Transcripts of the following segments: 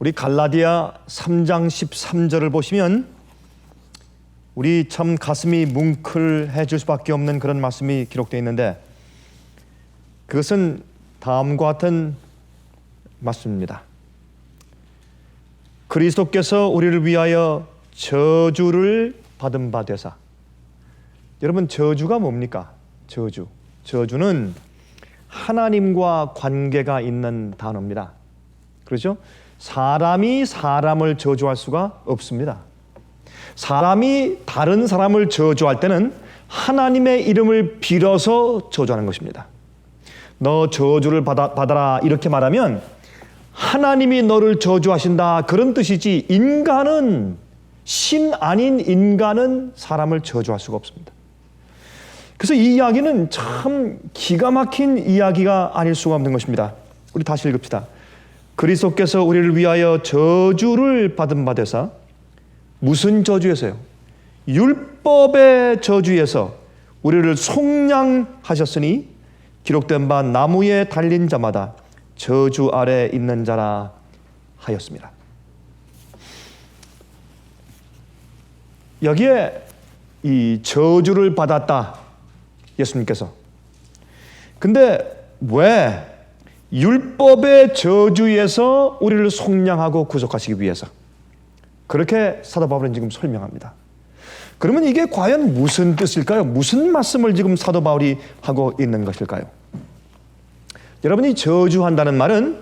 우리 갈라디아 3장 13절을 보시면 우리 참 가슴이 뭉클해질 수밖에 없는 그런 말씀이 기록되어 있는데, 그것은 다음과 같은 말씀입니다. 그리스도께서 우리를 위하여 저주를 받은 바 되사. 여러분, 저주가 뭡니까? 저주는 하나님과 관계가 있는 단어입니다. 그렇죠? 사람이 사람을 저주할 수가 없습니다. 사람이 다른 사람을 저주할 때는 하나님의 이름을 빌어서 저주하는 것입니다. 너 저주를 받아라 이렇게 말하면 하나님이 너를 저주하신다 그런 뜻이지, 인간은, 신 아닌 인간은 사람을 저주할 수가 없습니다. 그래서 이 이야기는 참 기가 막힌 이야기가 아닐 수가 없는 것입니다. 우리 다시 읽읍시다. 그리스도께서 우리를 위하여 저주를 받은 바 되사. 무슨 저주에서요? 율법의 저주에서 우리를 속량하셨으니 기록된 바 나무에 달린 자마다 저주 아래 있는 자라 하였습니다. 여기에 이 저주를 받았다, 예수님께서. 근데 왜 율법의 저주에서 우리를 속량하고 구속하시기 위해서, 그렇게 사도 바울은 지금 설명합니다. 그러면 이게 과연 무슨 뜻일까요? 무슨 말씀을 지금 사도 바울이 하고 있는 것일까요? 여러분이 저주한다는 말은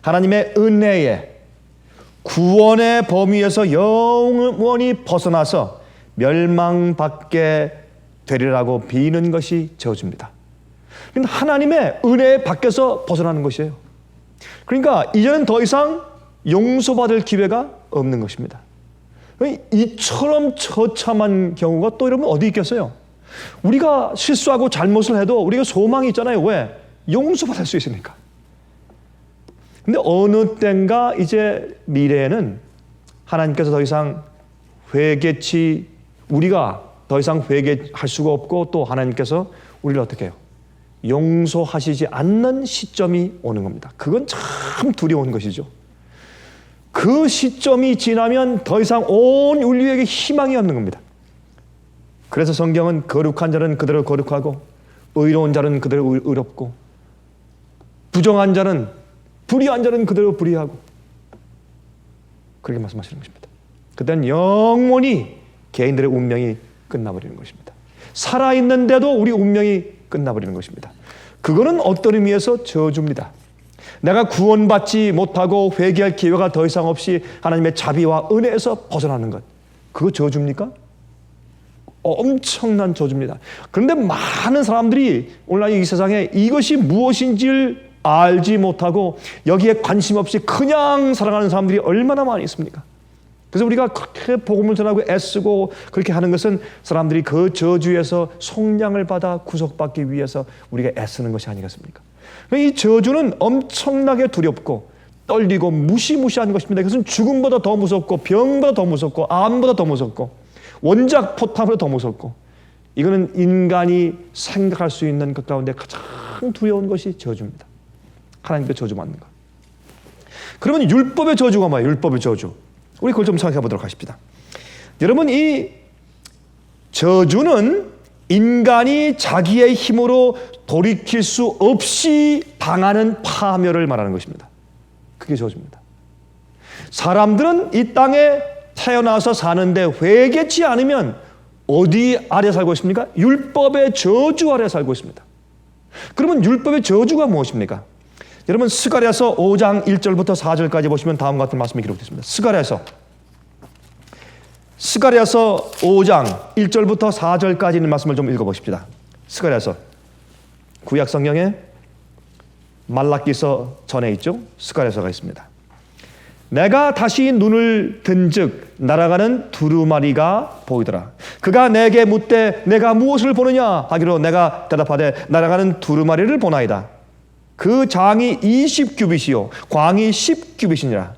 하나님의 은혜에, 구원의 범위에서 영원히 벗어나서 멸망받게 되리라고 비는 것이 저주입니다. 하나님의 은혜 밖에서 벗어나는 것이에요. 그러니까 이제는 더 이상 용서받을 기회가 없는 것입니다. 이처럼 처참한 경우가 또 여러분 어디 있겠어요? 우리가 실수하고 잘못을 해도 우리가 소망이 있잖아요. 왜? 용서받을 수 있으니까. 근데 어느 때인가 이제 미래에는 하나님께서 더 이상 우리가 더 이상 회개할 수가 없고, 또 하나님께서 우리를 어떻게 해요? 용서하시지 않는 시점이 오는 겁니다. 그건 참 두려운 것이죠. 그 시점이 지나면 더 이상 온 인류에게 희망이 없는 겁니다. 그래서 성경은 거룩한 자는 그대로 거룩하고, 의로운 자는 그대로 의롭고, 부정한 자는, 불의한 자는 그대로 불의하고, 그렇게 말씀하시는 것입니다. 그때는 영원히 개인들의 운명이 끝나버리는 것입니다. 살아있는데도 우리 운명이 끝나버리는 것입니다. 그거는 어떤 의미에서 저주입니다. 내가 구원받지 못하고 회개할 기회가 더 이상 없이 하나님의 자비와 은혜에서 벗어나는 것, 그거 저주입니까? 엄청난 저주입니다. 그런데 많은 사람들이 오늘날 이 세상에 이것이 무엇인지를 알지 못하고 여기에 관심 없이 그냥 살아가는 사람들이 얼마나 많이 있습니까? 그래서 우리가 그렇게 복음을 전하고 애쓰고 그렇게 하는 것은 사람들이 그 저주에서 속량을 받아 구속받기 위해서 우리가 애쓰는 것이 아니겠습니까? 이 저주는 엄청나게 두렵고 떨리고 무시무시한 것입니다. 그것은 죽음보다 더 무섭고, 병보다 더 무섭고, 암보다 더 무섭고, 원작 포탄보다 더 무섭고, 이거는 인간이 생각할 수 있는 것 가운데 가장 두려운 것이 저주입니다. 하나님께 저주받는 것. 그러면 율법의 저주가 뭐예요? 율법의 저주. 우리 그걸 좀 생각해 보도록 하십시다. 여러분, 이 저주는 인간이 자기의 힘으로 돌이킬 수 없이 당하는 파멸을 말하는 것입니다. 그게 저주입니다. 사람들은 이 땅에 태어나서 사는데 회개치 않으면 어디 아래 살고 있습니까? 율법의 저주 아래 살고 있습니다. 그러면 율법의 저주가 무엇입니까? 여러분, 스가랴서 5장 1절부터 4절까지 보시면 다음과 같은 말씀이 기록되어 있습니다. 스가랴서 5장 1절부터 4절까지 있는 말씀을 좀 읽어보십시다. 스가랴서, 구약 성경에 말라기서 전에 있죠? 스가랴서가 있습니다. 내가 다시 눈을 든즉 날아가는 두루마리가 보이더라. 그가 내게 묻되 내가 무엇을 보느냐 하기로 내가 대답하되 날아가는 두루마리를 보나이다. 그 장이 20규빗이요 광이 10규빗이니라.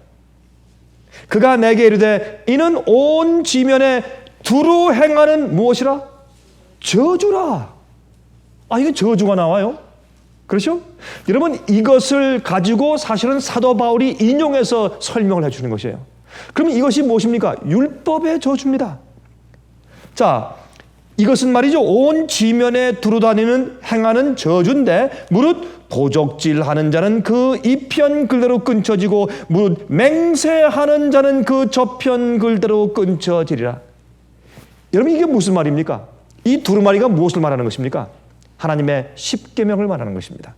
그가 내게 이르되 이는 온 지면에 두루 행하는 무엇이라? 저주라. 이게 저주가 나와요? 그렇죠? 여러분, 이것을 가지고 사실은 사도 바울이 인용해서 설명을 해주는 것이에요. 그러면 이것이 무엇입니까? 율법의 저주입니다. 자, 이것은 말이죠, 온 지면에 두루다니는 행하는 저주인데, 무릇 도적질하는 자는 그 이편 글대로 끊쳐지고 무릇 맹세하는 자는 그 저편 글대로 끊쳐지리라. 여러분, 이게 무슨 말입니까? 이 두루마리가 무엇을 말하는 것입니까? 하나님의 십계명을 말하는 것입니다.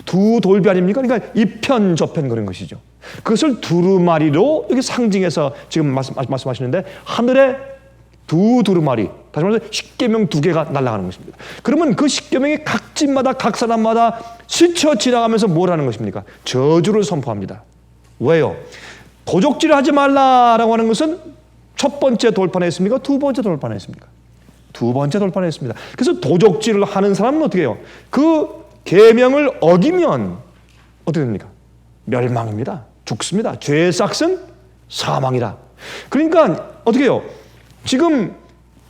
두 돌비 아닙니까? 그러니까 이편 저편 그런 것이죠. 그것을 두루마리로 여기 상징해서 지금 말씀하시는데, 하늘에 두 두루마리, 다시 말해서 십계명 두 개가 날아가는 것입니다. 그러면 그 십계명이 각 집마다 각 사람마다 스쳐 지나가면서 뭘 하는 것입니까? 저주를 선포합니다. 왜요? 도적질을 하지 말라라고 하는 것은 첫 번째 돌판에 있습니까? 두 번째 돌판에 있습니까? 두 번째 돌판에 있습니다. 그래서 도적질을 하는 사람은 어떻게 해요? 그 계명을 어기면 어떻게 됩니까? 멸망입니다. 죽습니다. 죄의 삭은 사망이라. 그러니까 어떻게 해요? 지금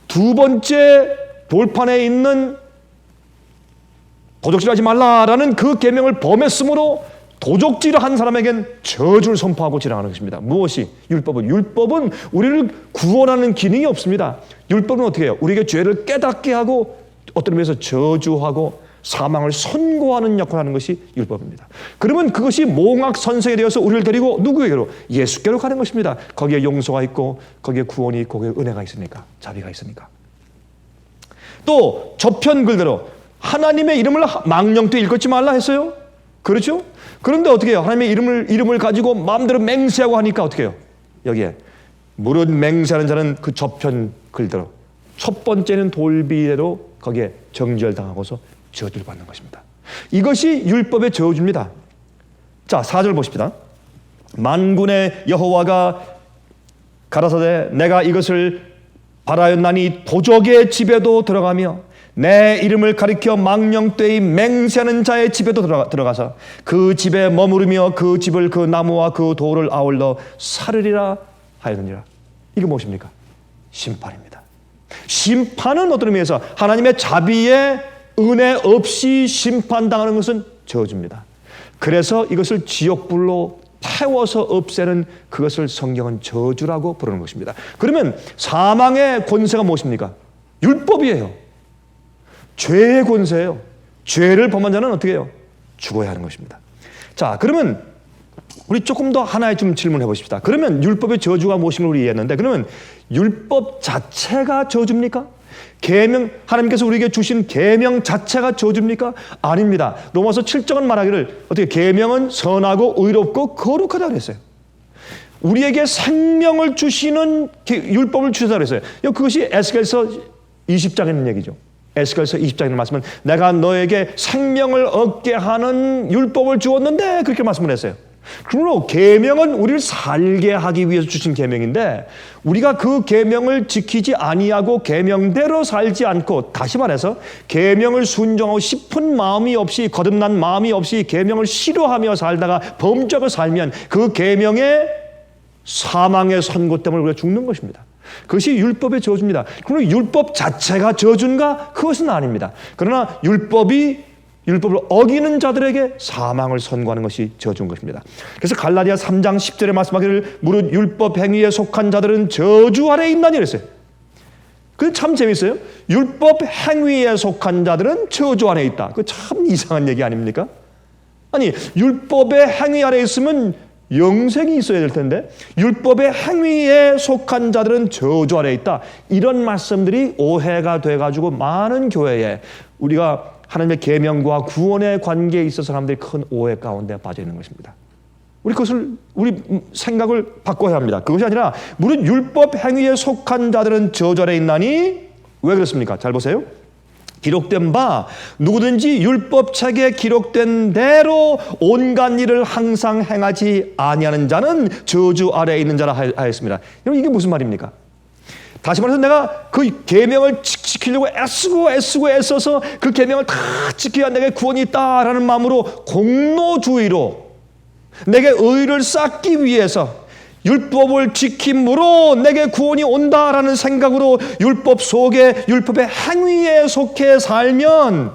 두 번째 돌판에 있는 도적질하지 말라라는 그 계명을 범했으므로 도적질을 한 사람에겐 저주를 선포하고 지나가는 것입니다. 무엇이? 율법은 우리를 구원하는 기능이 없습니다. 율법은 어떻게 해요? 우리에게 죄를 깨닫게 하고 어떤 의미에서 저주하고 사망을 선고하는 역할을 하는 것이 율법입니다. 그러면 그것이 몽학 선생이 되어서 우리를 데리고 누구에게로? 예수께로 가는 것입니다. 거기에 용서가 있고 거기에 구원이 있고 거기에 은혜가 있으니까, 자비가 있으니까. 또 저편 글대로 하나님의 이름을 망령되이 읽지 말라 했어요. 그렇죠? 그런데 어떻게 해요? 하나님의 이름을 가지고 마음대로 맹세하고 하니까 어떻게 해요? 여기에 무릇 맹세하는 자는 그 저편 글대로 첫 번째는 돌비대로 거기에 정죄당하고서 저주를 받는 것입니다. 이것이 율법의 저주입니다. 자, 4절 보십시다. 만군의 여호와가 가라사대 내가 이것을 바라였나니 도적의 집에도 들어가며 내 이름을 가리켜 망령되이 맹세하는 자의 집에도 들어가서 그 집에 머무르며 그 집을 그 나무와 그 돌을 아울러 사르리라 하였느니라. 이게 무엇입니까? 심판입니다. 심판은 어떤 의미에서 하나님의 자비에 은혜 없이 심판당하는 것은 저주입니다. 그래서 이것을 지옥불로 태워서 없애는 그것을 성경은 저주라고 부르는 것입니다. 그러면 사망의 권세가 무엇입니까? 율법이에요. 죄의 권세예요. 죄를 범한 자는 어떻게 해요? 죽어야 하는 것입니다. 자, 그러면 우리 조금 더 하나의 좀 질문해 보십시다. 그러면 율법의 저주가 무엇인 걸 우리 이해했는데, 그러면 율법 자체가 저주입니까? 계명, 하나님께서 우리에게 주신 계명 자체가 저주입니까? 아닙니다. 로마서 7장은 말하기를 어떻게 계명은 선하고 의롭고 거룩하다고 했어요. 우리에게 생명을 주시는 율법을 주시다고 했어요. 그것이 에스겔서 20장에 있는 얘기죠. 에스겔서 20장에 있는 말씀은 내가 너에게 생명을 얻게 하는 율법을 주었는데 그렇게 말씀을 했어요. 그러므로 계명은 우리를 살게 하기 위해서 주신 계명인데 우리가 그 계명을 지키지 아니하고 계명대로 살지 않고, 다시 말해서 계명을 순종하고 싶은 마음이 없이, 거듭난 마음이 없이 계명을 싫어하며 살다가 범죄하고 살면 그 계명의 사망의 선고 때문에 우리가 죽는 것입니다. 그것이 율법의 저주입니다. 그러나 율법 자체가 저주인가? 그것은 아닙니다. 그러나 율법을 어기는 자들에게 사망을 선고하는 것이 저주인 것입니다. 그래서 갈라디아 3장 10절에 말씀하기를 무릇 율법 행위에 속한 자들은 저주 아래에 있나니 그랬어요. 그게 참 재밌어요. 율법 행위에 속한 자들은 저주 안에 있다. 그 참 이상한 얘기 아닙니까? 아니, 율법의 행위 아래에 있으면 영생이 있어야 될 텐데 율법의 행위에 속한 자들은 저주 아래에 있다. 이런 말씀들이 오해가 돼가지고 많은 교회에 우리가 하나님의 계명과 구원의 관계에 있어서 사람들이 큰 오해 가운데 빠져 있는 것입니다. 우리 생각을 바꿔야 합니다. 그것이 아니라 무릇 율법 행위에 속한 자들은 저주 아래에 있나니, 왜 그렇습니까? 잘 보세요. 기록된 바 누구든지 율법책에 기록된 대로 온갖 일을 항상 행하지 아니하는 자는 저주 아래에 있는 자라 하였습니다. 여러분, 이게 무슨 말입니까? 다시 말해서 내가 그 계명을 지키려고 애써서 그 계명을 다 지켜야 내게 구원이 있다라는 마음으로 공로주의로 내게 의를 쌓기 위해서 율법을 지킴으로 내게 구원이 온다라는 생각으로 율법 속에 율법의 행위에 속해 살면,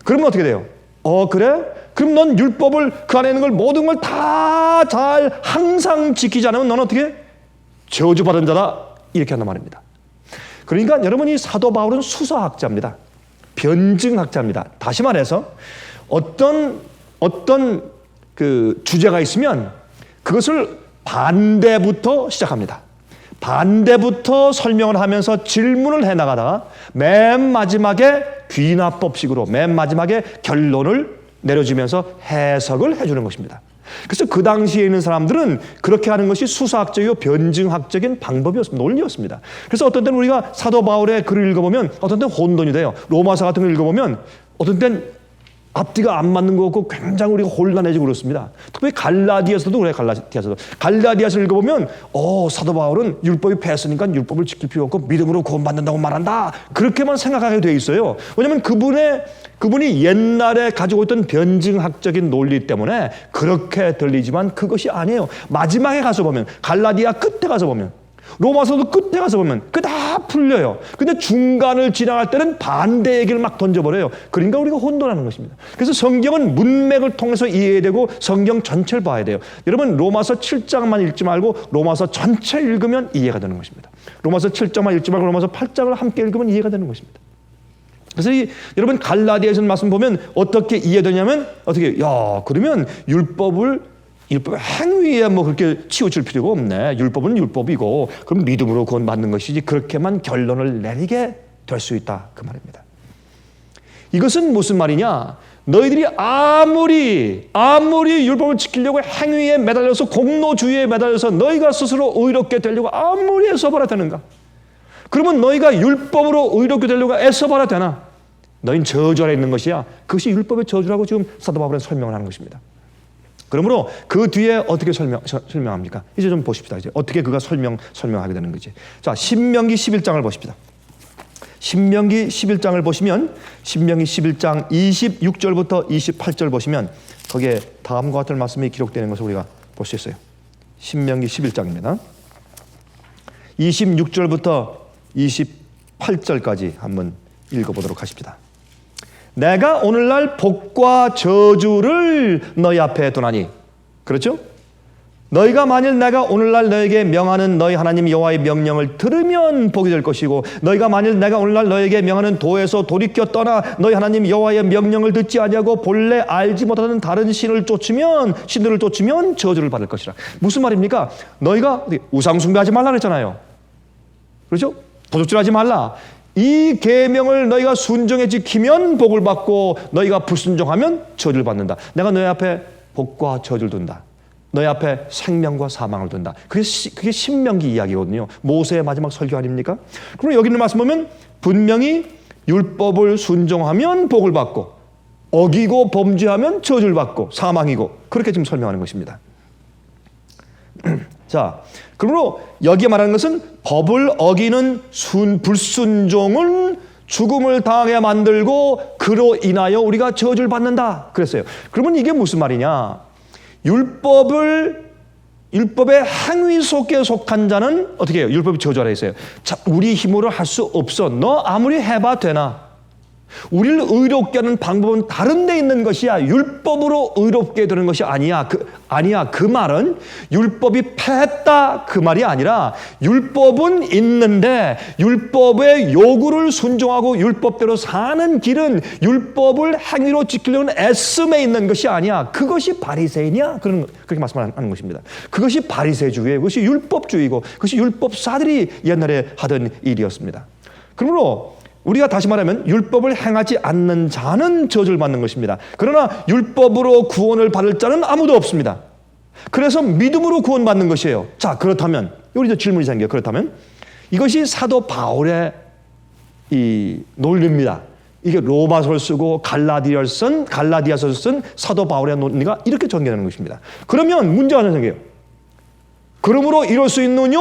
그러면 어떻게 돼요? 그래? 그럼 넌 율법을 그 안에 있는 걸 모든 걸 다 잘 항상 지키지 않으면 넌 어떻게? 저주받은 자다. 이렇게 한단 말입니다. 그러니까 여러분이 사도 바울은 수사학자입니다. 변증학자입니다. 다시 말해서 어떤 그 주제가 있으면 그것을 반대부터 시작합니다. 반대부터 설명을 하면서 질문을 해나가다가 맨 마지막에 귀납법식으로 맨 마지막에 결론을 내려주면서 해석을 해주는 것입니다. 그래서 그 당시에 있는 사람들은 그렇게 하는 것이 수사학적이고 변증학적인 방법이었습니다. 논리였습니다. 그래서 어떤 때는 우리가 사도 바울의 글을 읽어보면 어떤 때는 혼돈이 돼요. 로마서 같은 걸 읽어보면 어떤 때는 앞뒤가 안 맞는 거 같고 굉장히 우리가 혼란해지고 그렇습니다. 특별히 갈라디아서도 그래요. 갈라디아서를 읽어보면 사도 바울은 율법이 패했으니까 율법을 지킬 필요 없고 믿음으로 구원받는다고 말한다. 그렇게만 생각하게 돼 있어요. 왜냐하면 그분이 옛날에 가지고 있던 변증학적인 논리 때문에 그렇게 들리지만 그것이 아니에요. 마지막에 가서 보면 갈라디아 끝에 가서 보면 로마서도 끝에 가서 보면 그 다 풀려요. 근데 중간을 지나갈 때는 반대 얘기를 막 던져버려요. 그러니까 우리가 혼돈하는 것입니다. 그래서 성경은 문맥을 통해서 이해해야 되고 성경 전체를 봐야 돼요. 여러분 로마서 7장만 읽지 말고 로마서 전체 읽으면 이해가 되는 것입니다. 로마서 7장만 읽지 말고 로마서 8장을 함께 읽으면 이해가 되는 것입니다. 그래서 여러분 갈라디아서 말씀 보면 어떻게 이해되냐면 그러면 율법의 행위에 뭐 그렇게 치우칠 필요가 없네. 율법은 율법이고 그럼 믿음으로 구원 받는 것이지 그렇게만 결론을 내리게 될 수 있다. 그 말입니다. 이것은 무슨 말이냐? 너희들이 아무리 율법을 지키려고 행위에 매달려서 공로주의에 매달려서 너희가 스스로 의롭게 되려고 아무리 애써봐야 되는가? 그러면 너희가 율법으로 의롭게 되려고 애써봐야 되나? 너희는 저주 아래 있는 것이야. 그것이 율법의 저주라고 지금 사도 바울은 설명을 하는 것입니다. 그러므로 그 뒤에 어떻게 설명합니까? 이제 좀 보십시다. 이제 어떻게 그가 설명하게 되는 거지. 자, 신명기 11장을 보십시다. 신명기 11장을 보시면 신명기 11장 26절부터 28절 보시면 거기에 다음과 같은 말씀이 기록되는 것을 우리가 볼 수 있어요. 신명기 11장입니다. 26절부터 28절까지 한번 읽어보도록 하십니다. 내가 오늘날 복과 저주를 너희 앞에 두나니, 그렇죠? 너희가 만일 내가 오늘날 너에게 명하는 너희 하나님 여호와의 명령을 들으면 복이 될 것이고, 너희가 만일 내가 오늘날 너에게 명하는 도에서 돌이켜 떠나 너희 하나님 여호와의 명령을 듣지 아니하고 본래 알지 못하는 다른 신들을 쫓으면 저주를 받을 것이라. 무슨 말입니까? 너희가 우상 숭배하지 말라 그랬잖아요. 그렇죠? 도둑질하지 말라. 이 계명을 너희가 순종해 지키면 복을 받고 너희가 불순종하면 저주를 받는다. 내가 너희 앞에 복과 저주를 둔다. 너희 앞에 생명과 사망을 둔다. 그게 신명기 이야기거든요. 모세의 마지막 설교 아닙니까? 그럼 여기 있는 말씀 보면 분명히 율법을 순종하면 복을 받고 어기고 범죄하면 저주를 받고 사망이고, 그렇게 지금 설명하는 것입니다. 자, 그러므로 여기에 말하는 것은 법을 어기는 불순종은 죽음을 당하게 만들고 그로 인하여 우리가 저주를 받는다 그랬어요. 그러면 이게 무슨 말이냐? 율법의 행위 속에 속한 자는 어떻게 해요? 율법이 저주하라 했어요. 자, 우리 힘으로 할 수 없어. 너 아무리 해봐 되나? 우리를 의롭게 하는 방법은 다른 데 있는 것이야. 율법으로 의롭게 되는 것이 아니야. 그 말은 율법이 패했다 그 말이 아니라, 율법은 있는데 율법의 요구를 순종하고 율법대로 사는 길은 율법을 행위로 지키려는 애씀에 있는 것이 아니야. 그것이 바리새인이야. 그렇게 말씀하는 것입니다. 그것이 바리새주의예요. 그것이 율법주의고 그것이 율법사들이 옛날에 하던 일이었습니다. 그러므로 우리가 다시 말하면 율법을 행하지 않는 자는 저주를 받는 것입니다. 그러나 율법으로 구원을 받을 자는 아무도 없습니다. 그래서 믿음으로 구원받는 것이에요. 자, 그렇다면 우리 질문이 생겨요. 그렇다면 이것이 사도 바울의 이 논리입니다. 이게 로마서를 쓰고 갈라디아서를 쓴 사도 바울의 논리가 이렇게 전개되는 것입니다. 그러면 문제가 하나 생겨요. 그러므로 이럴 수 있느냐?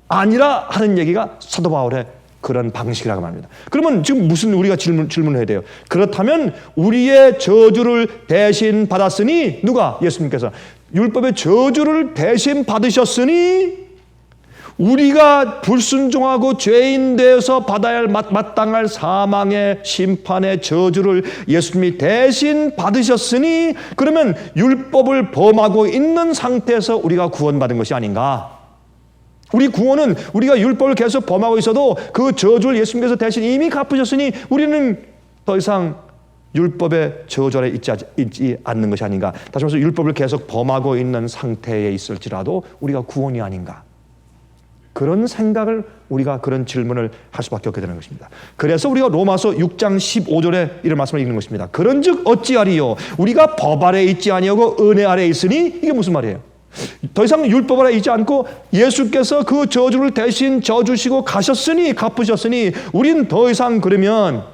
아니라 하는 얘기가 사도 바울의 그런 방식이라고 말합니다. 그러면 지금 무슨 우리가 질문을 해야 돼요? 그렇다면 우리의 저주를 대신 받았으니, 누가? 예수님께서 율법의 저주를 대신 받으셨으니 우리가 불순종하고 죄인 되어서 받아야 할 마땅할 사망의 심판의 저주를 예수님이 대신 받으셨으니 그러면 율법을 범하고 있는 상태에서 우리가 구원받은 것이 아닌가? 우리 구원은 우리가 율법을 계속 범하고 있어도 그 저주를 예수님께서 대신 이미 갚으셨으니 우리는 더 이상 율법의 저주 아래 있지 않는 것이 아닌가? 다시 말해서 율법을 계속 범하고 있는 상태에 있을지라도 우리가 구원이 아닌가? 그런 생각을 우리가 그런 질문을 할 수밖에 없게 되는 것입니다. 그래서 우리가 로마서 6장 15절에 이런 말씀을 읽는 것입니다. 그런즉 어찌하리요? 우리가 법 아래 있지 아니하고 은혜 아래 있으니 이게 무슨 말이에요? 더 이상 율법 아래 있지 않고 예수께서 그 저주를 대신 져주시고 가셨으니 갚으셨으니 우린 더 이상 그러면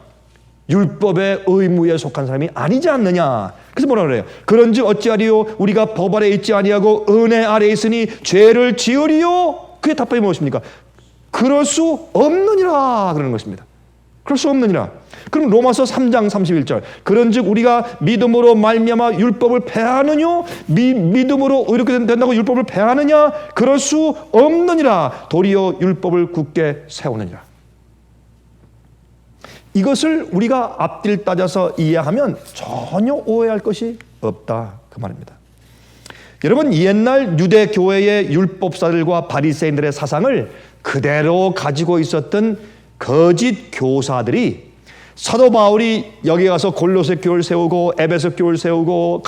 율법의 의무에 속한 사람이 아니지 않느냐. 그래서 뭐라 그래요? 그런즉 어찌하리요? 우리가 법 아래 있지 아니하고 은혜 아래 있으니 죄를 지으리요? 그의 답변이 무엇입니까? 그럴 수 없느니라 그러는 것입니다. 그럴 수 없느니라. 그럼 로마서 3장 31절 그런즉 우리가 믿음으로 말미암아 율법을 폐하느냐? 믿음으로 이렇게 된다고 율법을 폐하느냐? 그럴 수 없느니라. 도리어 율법을 굳게 세우느니라. 이것을 우리가 앞뒤를 따져서 이해하면 전혀 오해할 것이 없다 그 말입니다. 여러분 옛날 유대 교회의 율법사들과 바리새인들의 사상을 그대로 가지고 있었던 거짓 교사들이 사도 바울이 여기 가서 골로새 교회를 세우고 에베소 교회를 세우고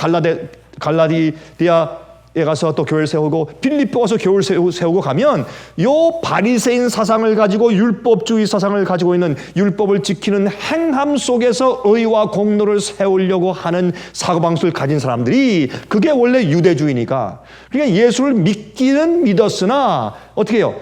갈라디아에 가서 또 교회를 세우고 빌립보 가서 교회를 세우고 가면 요 바리새인 사상을 가지고 율법주의 사상을 가지고 있는 율법을 지키는 행함 속에서 의와 공로를 세우려고 하는 사고방식을 가진 사람들이 그게 원래 유대주의니까 그러니까 예수를 믿기는 믿었으나 어떻게 해요?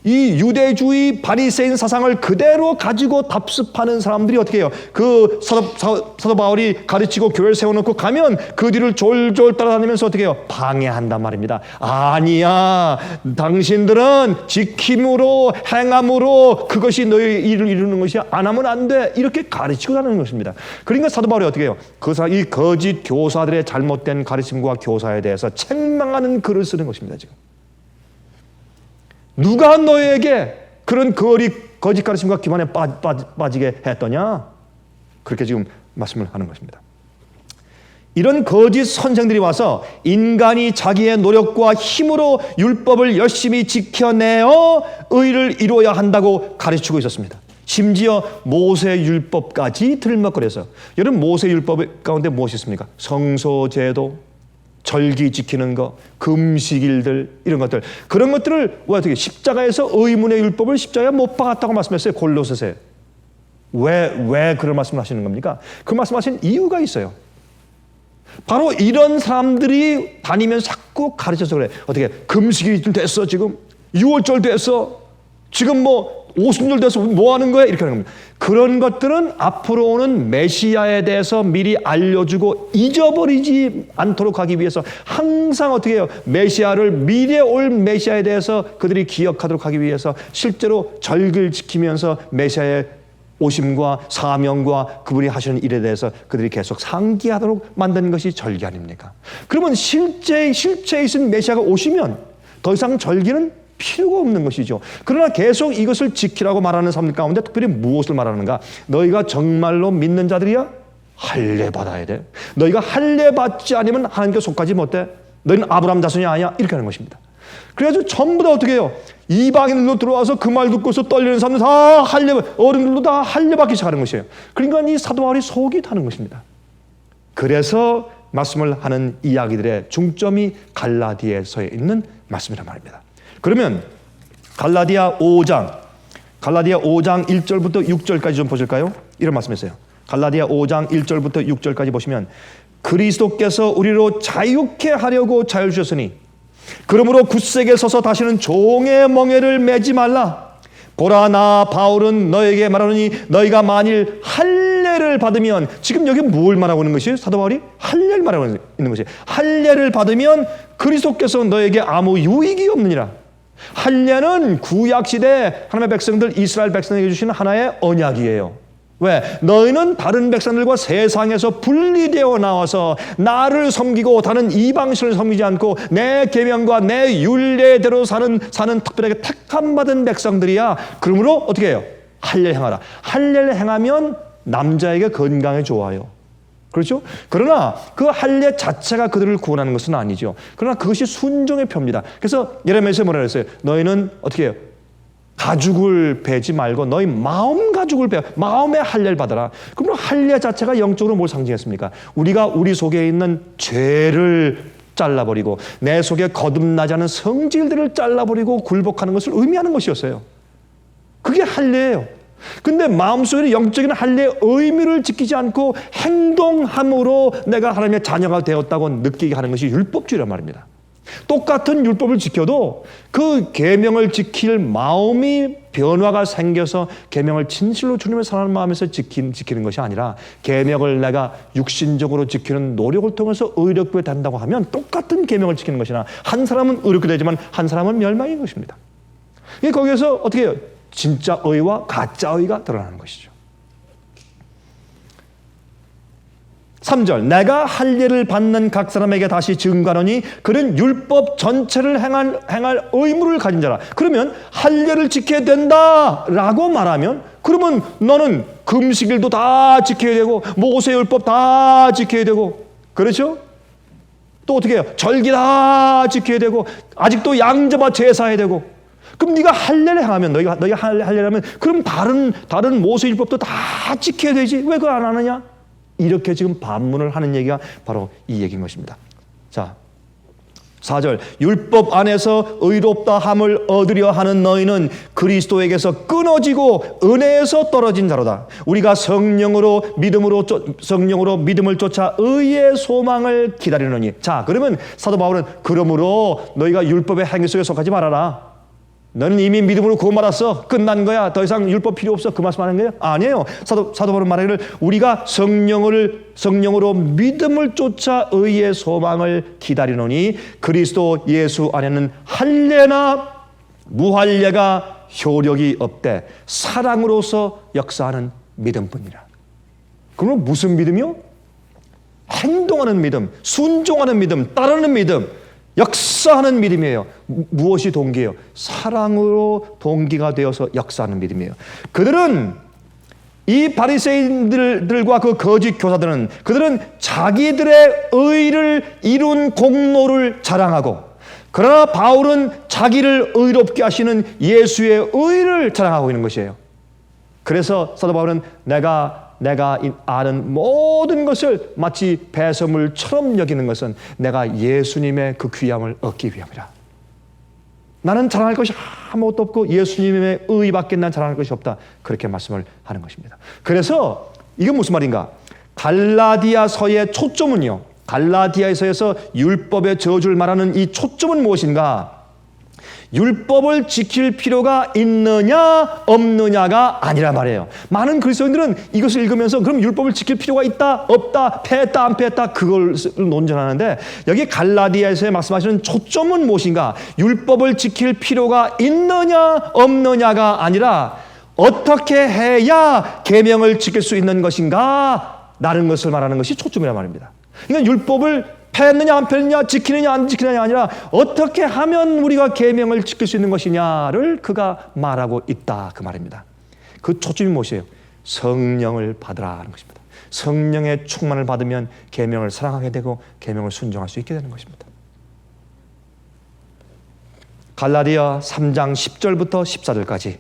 이 유대주의 바리새인 사상을 그대로 가지고 답습하는 사람들이 어떻게 해요? 그 사도 바울이 가르치고 교회를 세워놓고 가면 그 뒤를 졸졸 따라다니면서 어떻게 해요? 방해한단 말입니다. 아니야, 당신들은 지킴으로 행함으로 그것이 너의 일을 이루는 것이 안 하면 안 돼. 이렇게 가르치고 다니는 것입니다. 그러니까 사도 바울이 어떻게 해요? 이 거짓 교사들의 잘못된 가르침과 교사에 대해서 책망하는 글을 쓰는 것입니다. 지금. 누가 너에게 그런 거짓 가르침과 기만에 빠지게 했더냐? 그렇게 지금 말씀을 하는 것입니다. 이런 거짓 선생들이 와서 인간이 자기의 노력과 힘으로 율법을 열심히 지켜내어 의를 이루어야 한다고 가르치고 있었습니다. 심지어 모세율법까지 들먹거려서 여러분 모세율법 가운데 무엇이 있습니까? 성소제도, 절기 지키는 것, 금식일들 이런 것들 그런 것들을 어떻게 십자가에서 의문의 율법을 십자가에 못 박았다고 말씀했어요. 골로새서에. 왜 그런 말씀을 하시는 겁니까? 그 말씀하신 이유가 있어요. 바로 이런 사람들이 다니면서 자꾸 가르쳐서 그래. 어떻게 금식이 됐어 지금 6월절 됐어 지금 뭐 50년 돼서 뭐 하는 거야? 이렇게 하는 겁니다. 그런 것들은 앞으로 오는 메시아에 대해서 미리 알려주고 잊어버리지 않도록 하기 위해서 항상 어떻게 해요? 메시아를 미래 올 메시아에 대해서 그들이 기억하도록 하기 위해서 실제로 절기를 지키면서 메시아의 오심과 사명과 그분이 하시는 일에 대해서 그들이 계속 상기하도록 만든 것이 절기 아닙니까? 그러면 실제에 있은 메시아가 오시면 더 이상 절기는 필요가 없는 것이죠. 그러나 계속 이것을 지키라고 말하는 사람들 가운데 특별히 무엇을 말하는가? 너희가 정말로 믿는 자들이야? 할례 받아야 돼. 너희가 할례 받지 않으면 하나님께 속하지 못해. 너희는 아브라함 자손이 아니야. 이렇게 하는 것입니다. 그래가지고 전부 다 어떻게 해요? 이방인들도 들어와서 그 말 듣고서 떨리는 사람들 다 할례, 어른들도 다 할례 받기 시작하는 것이에요. 그러니까 이 사도 바울이 속이 타는 것입니다. 그래서 말씀을 하는 이야기들의 중점이 갈라디아서에 있는 말씀이란 말입니다. 그러면 갈라디아 5장 1절부터 6절까지 좀 보실까요? 이런 말씀이세요. 갈라디아 5장 1절부터 6절까지 보시면 그리스도께서 우리로 자유케 하려고 자유 주셨으니 그러므로 굳세게 서서 다시는 종의 멍에를 매지 말라. 보라 나 바울은 너에게 말하노니 너희가 만일 할례를 받으면 지금 여기 뭘 말하고 있는 것이에요? 사도 바울이 할례를 말하고 있는 것이에요. 할례를 받으면 그리스도께서 너에게 아무 유익이 없느니라. 할례는 구약시대 하나님의 백성들 이스라엘 백성에게 주시는 하나의 언약이에요. 왜? 너희는 다른 백성들과 세상에서 분리되어 나와서 나를 섬기고 다른 이방신을 섬기지 않고 내 계명과 내 율례대로 사는 특별하게 택함 받은 백성들이야. 그러므로 어떻게 해요? 할례를 행하라. 할례를 행하면 남자에게 건강에 좋아요. 그렇죠? 그러나 그 할례 자체가 그들을 구원하는 것은 아니죠. 그러나 그것이 순종의 표입니다. 그래서 예레미야에서 뭐라 그랬어요? 너희는 어떻게 해요? 가죽을 베지 말고 너희 마음 가죽을 베어 마음의 할례를 받아라. 그럼 할례 자체가 영적으로 뭘 상징했습니까? 우리가 우리 속에 있는 죄를 잘라버리고 내 속에 거듭나지 않은 성질들을 잘라버리고 굴복하는 것을 의미하는 것이었어요. 그게 할례예요. 근데 마음속에 영적인 할례의 의미를 지키지 않고 행동함으로 내가 하나님의 자녀가 되었다고 느끼게 하는 것이 율법주의란 말입니다. 똑같은 율법을 지켜도 그 계명을 지킬 마음이 변화가 생겨서 계명을 진실로 주님을 사랑하는 마음에서 지키는 것이 아니라 계명을 내가 육신적으로 지키는 노력을 통해서 의롭게 된다고 하면 똑같은 계명을 지키는 것이나 한 사람은 의롭게 되지만 한 사람은 멸망인 것입니다. 거기에서 어떻게 해요? 진짜 의와 가짜 의가 드러나는 것이죠. 3절 내가 할례를 받는 각 사람에게 다시 증거하노니 그는 율법 전체를 행할 의무를 가진 자라. 그러면 할례를 지켜야 된다라고 말하면 그러면 너는 금식일도 다 지켜야 되고 모세율법 다 지켜야 되고 그렇죠? 또 어떻게 해요? 절기 다 지켜야 되고 아직도 양잡아 제사해야 되고 그럼 네가 할례를 행하면 너희가 할례를 하면 그럼 다른 모세율법도 다 지켜야 되지 왜 그걸 안 하느냐? 이렇게 지금 반문을 하는 얘기가 바로 이 얘기인 것입니다. 자, 4절 율법 안에서 의롭다 함을 얻으려 하는 너희는 그리스도에게서 끊어지고 은혜에서 떨어진 자로다. 우리가 성령으로 믿음을 쫓아 의의 소망을 기다리노니. 자, 그러면 사도 바울은 그러므로 너희가 율법의 행위 속에 속하지 말아라. 너는 이미 믿음으로 구원받았어. 끝난 거야. 더 이상 율법 필요 없어. 그 말씀하는 거예요? 아니에요. 사도 바울은 말하기를 우리가 성령으로 믿음을 쫓아 의의 소망을 기다리노니 그리스도 예수 안에는 할례나 무할례가 효력이 없되 사랑으로서 역사하는 믿음뿐이라. 그럼 무슨 믿음이요? 행동하는 믿음, 순종하는 믿음, 따르는 믿음, 역사하는 믿음이에요. 무엇이 동기예요? 사랑으로 동기가 되어서 역사하는 믿음이에요. 그들은 이 바리새인들과 그 거짓 교사들은 그들은 자기들의 의를 이룬 공로를 자랑하고 그러나 바울은 자기를 의롭게 하시는 예수의 의를 자랑하고 있는 것이에요. 그래서 사도 바울은 내가 아는 모든 것을 마치 배설물처럼 여기는 것은 내가 예수님의 그 귀함을 얻기 위함이라. 나는 자랑할 것이 아무것도 없고 예수님의 의밖에 난 자랑할 것이 없다. 그렇게 말씀을 하는 것입니다. 그래서 이게 무슨 말인가? 갈라디아서의 초점은요. 갈라디아서에서 율법의 저주를 말하는 이 초점은 무엇인가? 율법을 지킬 필요가 있느냐 없느냐가 아니라 말이에요. 많은 그리스도인들은 이것을 읽으면서 그럼 율법을 지킬 필요가 있다 없다 패했다 안 패했다 그걸 논쟁하는데 여기 갈라디아에서 말씀하시는 초점은 무엇인가? 율법을 지킬 필요가 있느냐 없느냐가 아니라 어떻게 해야 계명을 지킬 수 있는 것인가 라는 것을 말하는 것이 초점이란 말입니다. 그러니까 율법을 패했느냐 안 패했느냐 지키느냐 안 지키느냐 아니라 어떻게 하면 우리가 계명을 지킬 수 있는 것이냐를 그가 말하고 있다 그 말입니다. 그 초점이 무엇이에요? 성령을 받으라 하는 것입니다. 성령의 충만을 받으면 계명을 사랑하게 되고 계명을 순종할 수 있게 되는 것입니다. 갈라디아 3장 10절부터 14절까지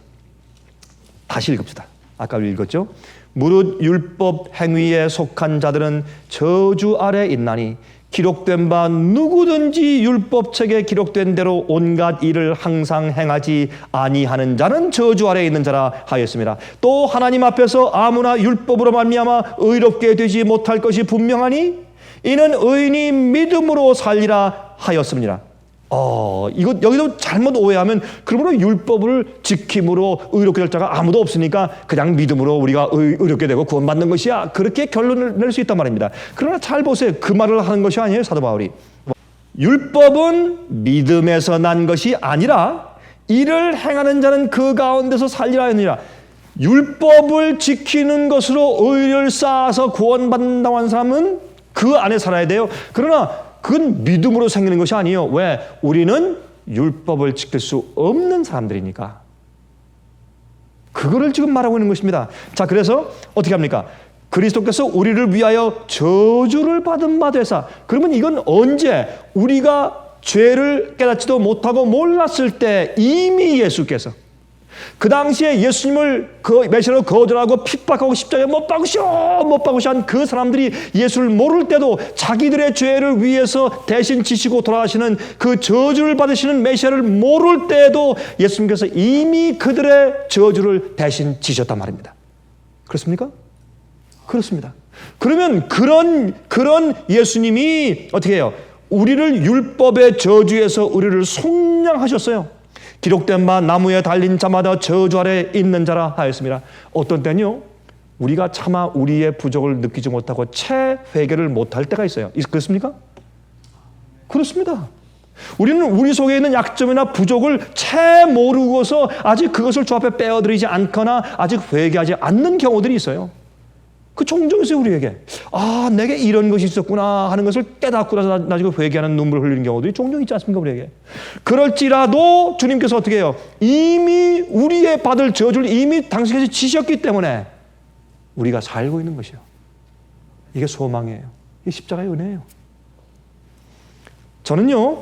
다시 읽읍시다. 아까 읽었죠? 무릇 율법 행위에 속한 자들은 저주 아래 있나니 기록된 바 누구든지 율법책에 기록된 대로 온갖 일을 항상 행하지 아니하는 자는 저주 아래에 있는 자라 하였습니다. 또 하나님 앞에서 아무나 율법으로 말미암아 의롭게 되지 못할 것이 분명하니 이는 의인이 믿음으로 살리라 하였습니다. 이거 여기도 잘못 오해하면 그러므로 율법을 지킴으로 의롭게 될 자가 아무도 없으니까 그냥 믿음으로 우리가 의롭게 되고 구원받는 것이야. 그렇게 결론을 낼 수 있단 말입니다. 그러나 잘 보세요. 그 말을 하는 것이 아니에요. 사도 바울이. 율법은 믿음에서 난 것이 아니라 이를 행하는 자는 그 가운데서 살리라 하느니라. 율법을 지키는 것으로 의를 쌓아서 구원받는다고 하는 사람은 그 안에 살아야 돼요. 그러나 그건 믿음으로 생기는 것이 아니에요. 왜? 우리는 율법을 지킬 수 없는 사람들이니까. 그거를 지금 말하고 있는 것입니다. 자, 그래서 어떻게 합니까? 그리스도께서 우리를 위하여 저주를 받은 바 되사. 그러면 이건 언제? 우리가 죄를 깨닫지도 못하고 몰랐을 때 이미 예수께서 그 당시에 예수님을 그 메시아로 거절하고 핍박하고 십자가에 못 박으시오 한 그 사람들이 예수를 모를 때도 자기들의 죄를 위해서 대신 지시고 돌아가시는 그 저주를 받으시는 메시아를 모를 때에도 예수님께서 이미 그들의 저주를 대신 지셨단 말입니다. 그렇습니까? 그렇습니다. 그러면 그런 예수님이 어떻게 해요? 우리를 율법의 저주에서 우리를 속량하셨어요. 기록된 바 나무에 달린 자마다 저주 아래 있는 자라 하였습니다. 어떤 때는요, 우리가 차마 우리의 부족을 느끼지 못하고 채 회개를 못할 때가 있어요. 그렇습니까? 그렇습니다. 우리는 우리 속에 있는 약점이나 부족을 채 모르고서 아직 그것을 주 앞에 빼어들이지 않거나 아직 회개하지 않는 경우들이 있어요. 그 종종 있어요, 우리에게. 아, 내게 이런 것이 있었구나 하는 것을 깨닫고 나서 나중에 회개하는 눈물을 흘리는 경우들이 종종 있지 않습니까, 우리에게. 그럴지라도 주님께서 어떻게 해요? 이미 우리의 받을 저주를 이미 당신께서 지셨기 때문에 우리가 살고 있는 것이요. 이게 소망이에요. 이게 십자가의 은혜예요. 저는요,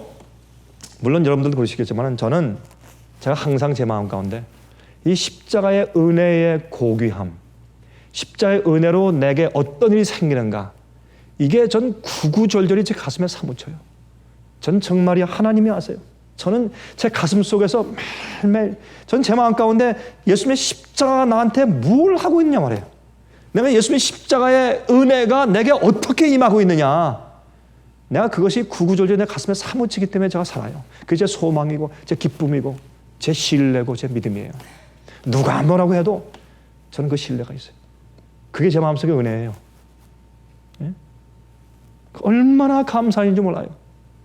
물론 여러분들도 그러시겠지만 저는 제가 항상 제 마음 가운데 이 십자가의 은혜의 고귀함, 십자가의 은혜로 내게 어떤 일이 생기는가, 이게 전 구구절절히 제 가슴에 사무쳐요. 전 정말이 하나님이 아세요. 저는 제 가슴 속에서 매일매일 전 제 마음 가운데 예수님의 십자가가 나한테 뭘 하고 있느냐 말이에요. 내가 예수님의 십자가의 은혜가 내게 어떻게 임하고 있느냐, 내가 그것이 구구절절히 내 가슴에 사무치기 때문에 제가 살아요. 그게 제 소망이고 제 기쁨이고 제 신뢰고 제 믿음이에요. 누가 뭐라고 해도 저는 그 신뢰가 있어요. 그게 제 마음속의 은혜예요. 예? 얼마나 감사한지 몰라요.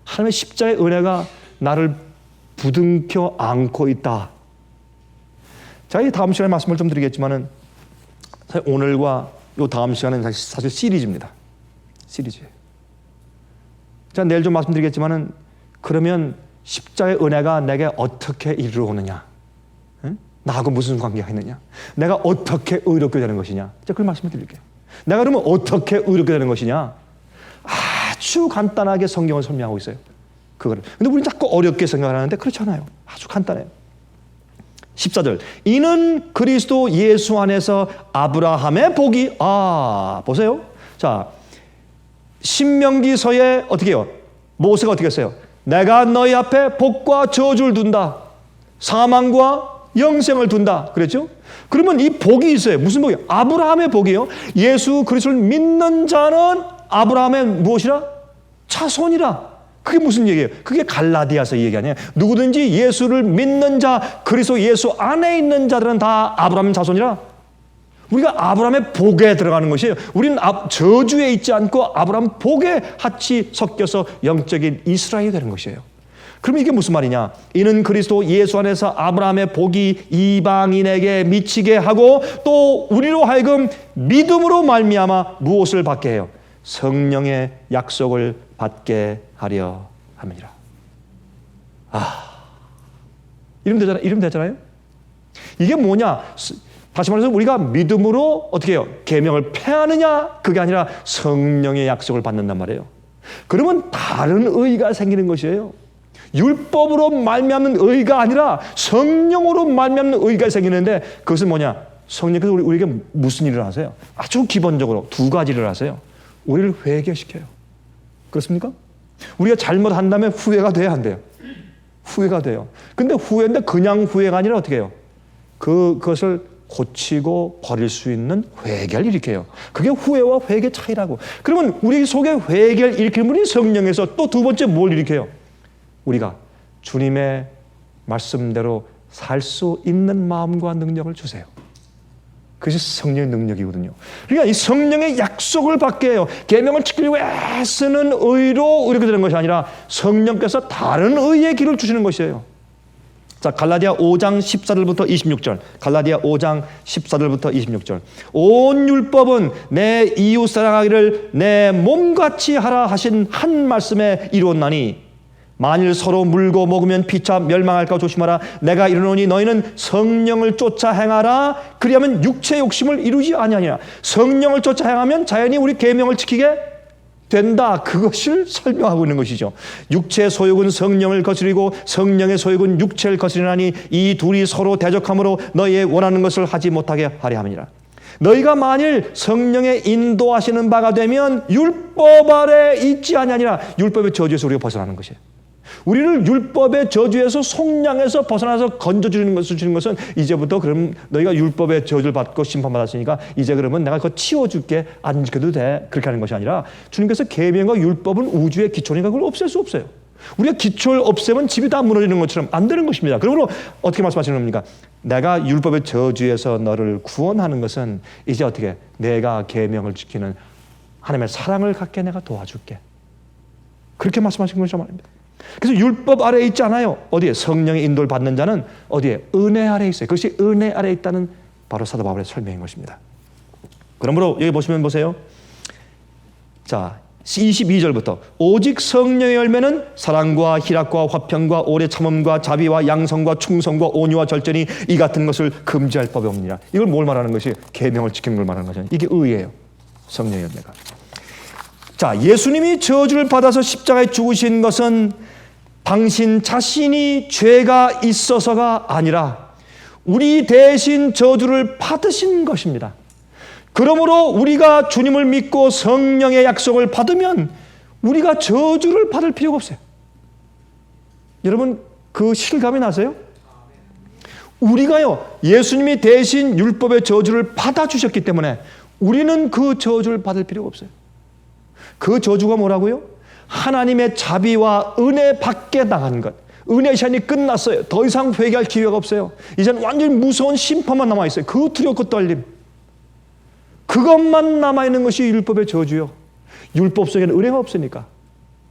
하나님의 십자가의 은혜가 나를 부둥켜 안고 있다. 자, 이 다음 시간에 말씀을 좀 드리겠지만은 사실 오늘과 이 다음 시간은 사실 시리즈입니다. 시리즈예요. 자, 내일 좀 말씀드리겠지만은 그러면 십자가의 은혜가 내게 어떻게 이르러오느냐? 나하고 무슨 관계가 있느냐? 내가 어떻게 의롭게 되는 것이냐? 자, 그걸 말씀을 드릴게요. 내가 그러면 어떻게 의롭게 되는 것이냐? 아주 간단하게 성경을 설명하고 있어요. 그거를. 근데 우리는 자꾸 어렵게 생각하는데 그렇지 않아요. 아주 간단해요. 14절. 이는 그리스도 예수 안에서 아브라함의 복이, 보세요. 자, 신명기서에 어떻게 해요? 모세가 어떻게 했어요? 내가 너희 앞에 복과 저주를 둔다. 사망과 영생을 둔다. 그랬죠? 그러면 이 복이 있어요. 무슨 복이요? 아브라함의 복이요. 예수 그리스도를 믿는 자는 아브라함의 무엇이라? 자손이라. 그게 무슨 얘기예요? 그게 갈라디아서 얘기 아니에요. 누구든지 예수를 믿는 자, 그리스도 예수 안에 있는 자들은 다 아브라함 자손이라. 우리가 아브라함의 복에 들어가는 것이에요. 우리는 저주에 있지 않고 아브라함 복에 같이 섞여서 영적인 이스라엘이 되는 것이에요. 그럼 이게 무슨 말이냐? 이는 그리스도 예수 안에서 아브라함의 복이 이방인에게 미치게 하고 또 우리로 하여금 믿음으로 말미암아 무엇을 받게 해요? 성령의 약속을 받게 하려 함이라. 이름 되잖아요? 이게 뭐냐? 다시 말해서 우리가 믿음으로 어떻게 해요? 계명을 폐하느냐? 그게 아니라 성령의 약속을 받는단 말이에요. 그러면 다른 의가 생기는 것이에요. 율법으로 말미암는 의가 아니라 성령으로 말미암는 의가 생기는데 그것은 뭐냐? 성령께서 우리에게 무슨 일을 하세요? 아주 기본적으로 두 가지를 하세요. 우리를 회개시켜요. 그렇습니까? 우리가 잘못한다면 후회가 돼야 안 돼요. 후회가 돼요. 근데 후회인데 그냥 후회가 아니라 어떻게 해요? 그것을 고치고 버릴 수 있는 회개를 일으켜요. 그게 후회와 회개 차이라고. 그러면 우리 속에 회개를 일으키는 분이 성령에서 또 두 번째 뭘 일으켜요? 우리가 주님의 말씀대로 살 수 있는 마음과 능력을 주세요. 그것이 성령의 능력이거든요. 그러니까 이 성령의 약속을 받게 해요. 계명을 지키려고 애쓰는 의로 이렇게 되는 것이 아니라 성령께서 다른 의의 길을 주시는 것이에요. 자, 갈라디아 5장 14절부터 26절. 갈라디아 5장 14절부터 26절. 온 율법은 내 이웃 사랑하기를 내 몸같이 하라 하신 한 말씀에 이루었나니 만일 서로 물고 먹으면 피차 멸망할까 조심하라. 내가 이르노니 너희는 성령을 쫓아 행하라. 그리하면 육체의 욕심을 이루지 아니하니라. 성령을 쫓아 행하면 자연히 우리 계명을 지키게 된다. 그것을 설명하고 있는 것이죠. 육체의 소욕은 성령을 거스리고 성령의 소욕은 육체를 거스리나니 이 둘이 서로 대적하므로 너희의 원하는 것을 하지 못하게 하려 함이니라. 너희가 만일 성령의 인도하시는 바가 되면 율법 아래 있지 아니하니라. 율법의 저주에서 우리가 벗어나는 것이에요. 우리를 율법의 저주에서 속량해서 벗어나서 건져주는 것은 이제부터 그럼 너희가 율법의 저주를 받고 심판받았으니까 이제 그러면 내가 그거 치워줄게 안 지켜도 돼 그렇게 하는 것이 아니라 주님께서 계명과 율법은 우주의 기초니까 그걸 없앨 수 없어요. 우리가 기초를 없애면 집이 다 무너지는 것처럼 안 되는 것입니다. 그러므로 어떻게 말씀하시는 겁니까? 내가 율법의 저주에서 너를 구원하는 것은 이제 어떻게 내가 계명을 지키는 하나님의 사랑을 갖게 내가 도와줄게. 그렇게 말씀하신 것이란 말입니다. 그래서 율법 아래에 있지 않아요. 어디에? 성령의 인도를 받는 자는 어디에? 은혜 아래에 있어요. 그것이 은혜 아래에 있다는 바로 사도 바울의 설명인 것입니다. 그러므로 여기 보시면 보세요. 자, 22절부터 오직 성령의 열매는 사랑과 희락과 화평과 오래 참음과 자비와 양성과 충성과 온유와 절제니 이 같은 것을 금지할 법이 없느니라. 이걸 뭘 말하는 것이? 계명을 지키는 걸 말하는 거죠. 이게 의예요. 성령의 열매가. 자, 예수님이 저주를 받아서 십자가에 죽으신 것은 당신 자신이 죄가 있어서가 아니라 우리 대신 저주를 받으신 것입니다. 그러므로 우리가 주님을 믿고 성령의 약속을 받으면 우리가 저주를 받을 필요가 없어요. 여러분 그 실감이 나세요? 우리가요 예수님이 대신 율법의 저주를 받아주셨기 때문에 우리는 그 저주를 받을 필요가 없어요. 그 저주가 뭐라고요? 하나님의 자비와 은혜 밖에 나간 것. 은혜 시간이 끝났어요. 더 이상 회개할 기회가 없어요. 이제는 완전히 무서운 심판만 남아있어요. 그 두렵고 떨림. 그것만 남아있는 것이 율법의 저주요. 율법 속에는 은혜가 없으니까.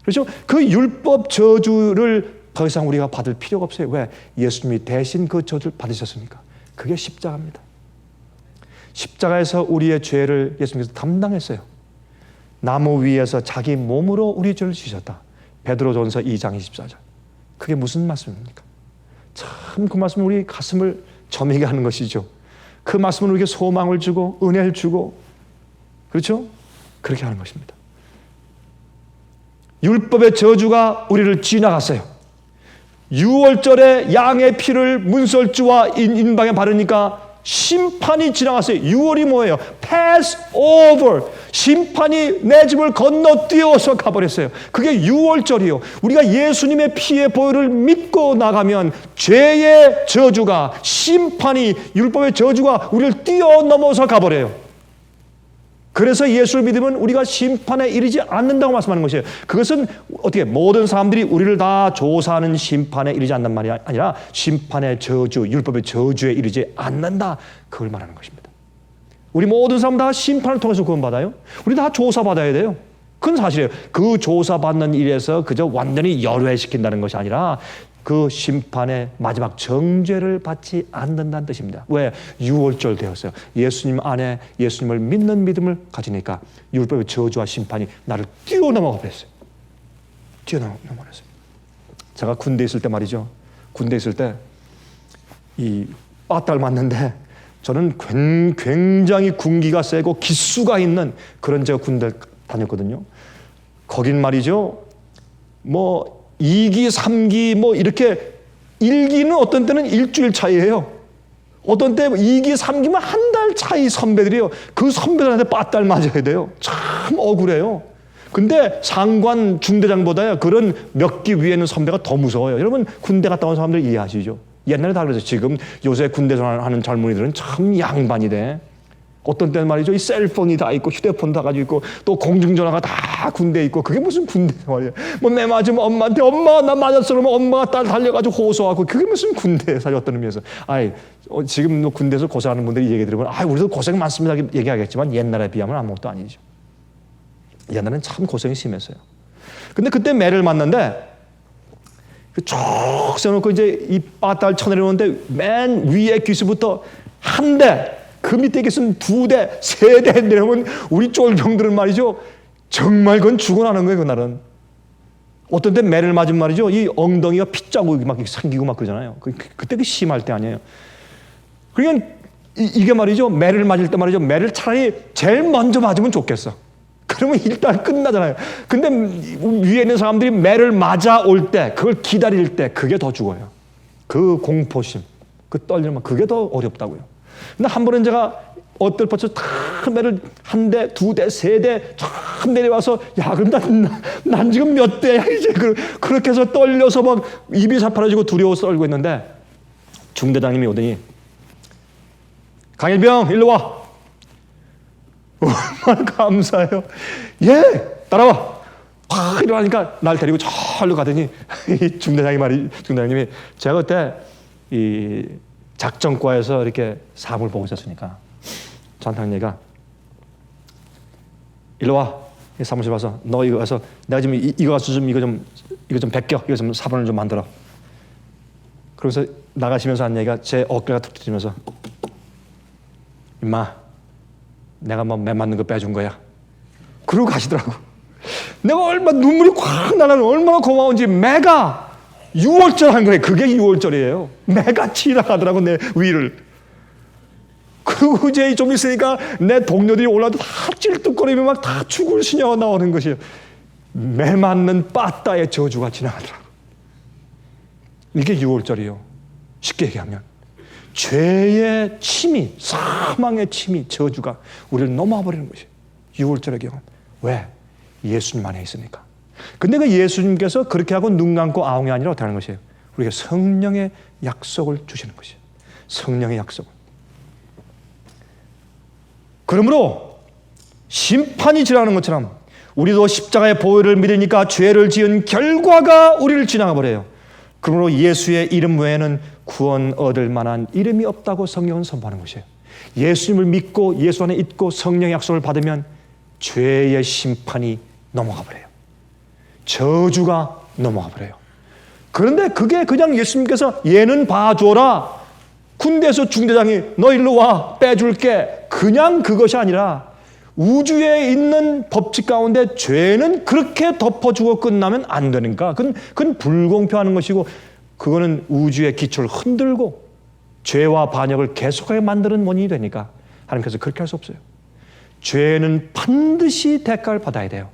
그렇죠? 그 율법 저주를 더 이상 우리가 받을 필요가 없어요. 왜? 예수님이 대신 그 저주를 받으셨으니까. 그게 십자가입니다. 십자가에서 우리의 죄를 예수님께서 담당했어요. 나무 위에서 자기 몸으로 우리 죄를 지셨다. 베드로전서 2장 24절. 그게 무슨 말씀입니까? 참 그 말씀은 우리 가슴을 저미게 하는 것이죠. 그 말씀은 우리에게 소망을 주고 은혜를 주고 그렇죠? 그렇게 하는 것입니다. 율법의 저주가 우리를 지나갔어요. 6월절에 양의 피를 문설주와 인방에 바르니까 심판이 지나갔어요. 6월이 뭐예요? Pass over. 심판이 내 집을 건너뛰어서 가버렸어요. 그게 6월절이요. 우리가 예수님의 피의 보혈을 믿고 나가면 죄의 저주가, 심판이, 율법의 저주가 우리를 뛰어넘어서 가버려요. 그래서 예수를 믿으면 우리가 심판에 이르지 않는다고 말씀하는 것이에요. 그것은 어떻게 모든 사람들이 우리를 다 조사하는 심판에 이르지 않는 말이 아니라 심판의 저주, 율법의 저주에 이르지 않는다. 그걸 말하는 것입니다. 우리 모든 사람 다 심판을 통해서 구원받아요. 우리 다 조사받아야 돼요. 그건 사실이에요. 그 조사받는 일에서 그저 완전히 열외시킨다는 것이 아니라 그 심판의 마지막 정죄를 받지 않는다는 뜻입니다. 왜? 6월절 되었어요. 예수님 안에 예수님을 믿는 믿음을 가지니까 율법의 저주와 심판이 나를 뛰어넘어가 버렸어요. 뛰어넘어버렸어요. 제가 군대 있을 때 말이죠. 군대 있을 때 이 빠따를 맞는데 저는 굉장히 군기가 세고 기수가 있는 그런 제가 군대 다녔거든요. 거긴 말이죠. 뭐 2기, 3기 뭐 이렇게 1기는 어떤 때는 일주일 차이예요. 어떤 때 2기, 3기면 한 달 차이 선배들이에요. 그 선배들한테 빠딸 맞아야 돼요. 참 억울해요. 근데 상관 중대장보다요 그런 몇 기 위에 있는 선배가 더 무서워요. 여러분 군대 갔다 온 사람들 이해하시죠? 옛날에 다 그랬어요. 지금 요새 군대에서 하는 젊은이들은 참 양반이 돼. 어떤 때는 말이죠. 이 셀폰이 다 있고 휴대폰 다 가지고 있고 또 공중전화가 다 군대에 있고 그게 무슨 군대 말이에요. 뭐 내 맞으면 엄마한테 엄마 나 맞았어 그러면 엄마가 딸 달려가지고 호소하고 그게 무슨 군대 사실 어떤 의미에서 지금 군대에서 고생하는 분들이 얘기 들으면 우리도 고생 많습니다 얘기하겠지만 옛날에 비하면 아무것도 아니죠. 옛날에는 참 고생이 심했어요. 근데 그때 매를 맞는데 쭉 세워놓고 이제 이 바닥을 쳐내려오는데 맨 위에 기수부터 한 대, 그 밑에 기수는 두 대, 세 대 내려오면 우리 쫄병들은 말이죠. 정말 그건 죽어나는 거예요, 그날은. 어떤 때 매를 맞으면 말이죠. 이 엉덩이가 핏자국이 막 생기고 막 그러잖아요. 그때 그 심할 때 아니에요. 그러니까 이게 말이죠. 매를 맞을 때 말이죠. 매를 차라리 제일 먼저 맞으면 좋겠어. 그러면 일단 끝나잖아요. 근데 위에 있는 사람들이 매를 맞아 올 때, 그걸 기다릴 때, 그게 더 죽어요. 그 공포심, 그 떨림은 그게 더 어렵다고요. 근데 한 번은 제가 어떨 다 매를 한 대, 두 대, 세 대 쫙 내려와서 야 그럼 난 지금 몇 대야 이제 그렇게 해서 떨려서 막 입이 사팔해지고 두려워서 떨고 있는데 중대장님이 오더니 강일병 일로 와. 얼마나 감사해요. 예, 따라와. 확 일어나니까 날 데리고 절로 가더니 이 중대장님이 제가 그때 이 작전과에서 이렇게 사람을 보고 있었으니까 전탕내가 일로 와. 사무실 와서 너 이거 와서 내가 지금 이거 가서 좀 이거 좀 벗겨. 이거 좀 사본을 좀 만들어. 그러면서 나가시면서 한 얘기가 제 어깨가 툭 터지면서 임마 내가 뭐 매 맞는 거 빼준 거야. 그러고 가시더라고. 내가 얼마나 눈물이 콱 나는 얼마나 고마운지 매가 6월절 한 거예요. 그게 6월절이에요. 매가 지나가더라고 내 위를. 그리고 이제 좀 있으니까 내 동료들이 올라도 다 찔뚝거리며 막 다 죽을 시녀가 나오는 것이에요. 매 맞는 빠따의 저주가 지나가더라고. 이게 6월절이에요. 쉽게 얘기하면 죄의 침이, 사망의 침이, 저주가 우리를 넘어와 버리는 것이에요. 6월절의 경우. 왜? 예수님 안에 있으니까. 근데 그 예수님께서 그렇게 하고 눈 감고 아웅이 아니라 어떻게 하는 것이에요? 우리에게 성령의 약속을 주시는 것이에요. 성령의 약속을. 그러므로 심판이 지나가는 것처럼 우리도 십자가의 보혈을 믿으니까 죄를 지은 결과가 우리를 지나가 버려요. 그러므로 예수의 이름 외에는 구원 얻을 만한 이름이 없다고 성경은 선포하는 것이에요. 예수님을 믿고 예수 안에 있고 성령의 약속을 받으면 죄의 심판이 넘어가 버려요. 저주가 넘어가 버려요. 그런데 그게 그냥 예수님께서 얘는 봐줘라. 군대에서 중대장이 너 일로 와 빼줄게. 그냥 그것이 아니라 우주에 있는 법칙 가운데 죄는 그렇게 덮어주고 끝나면 안 되니까 그건 불공평한 것이고 그거는 우주의 기초를 흔들고 죄와 반역을 계속하게 만드는 원인이 되니까 하나님께서 그렇게 할 수 없어요. 죄는 반드시 대가를 받아야 돼요.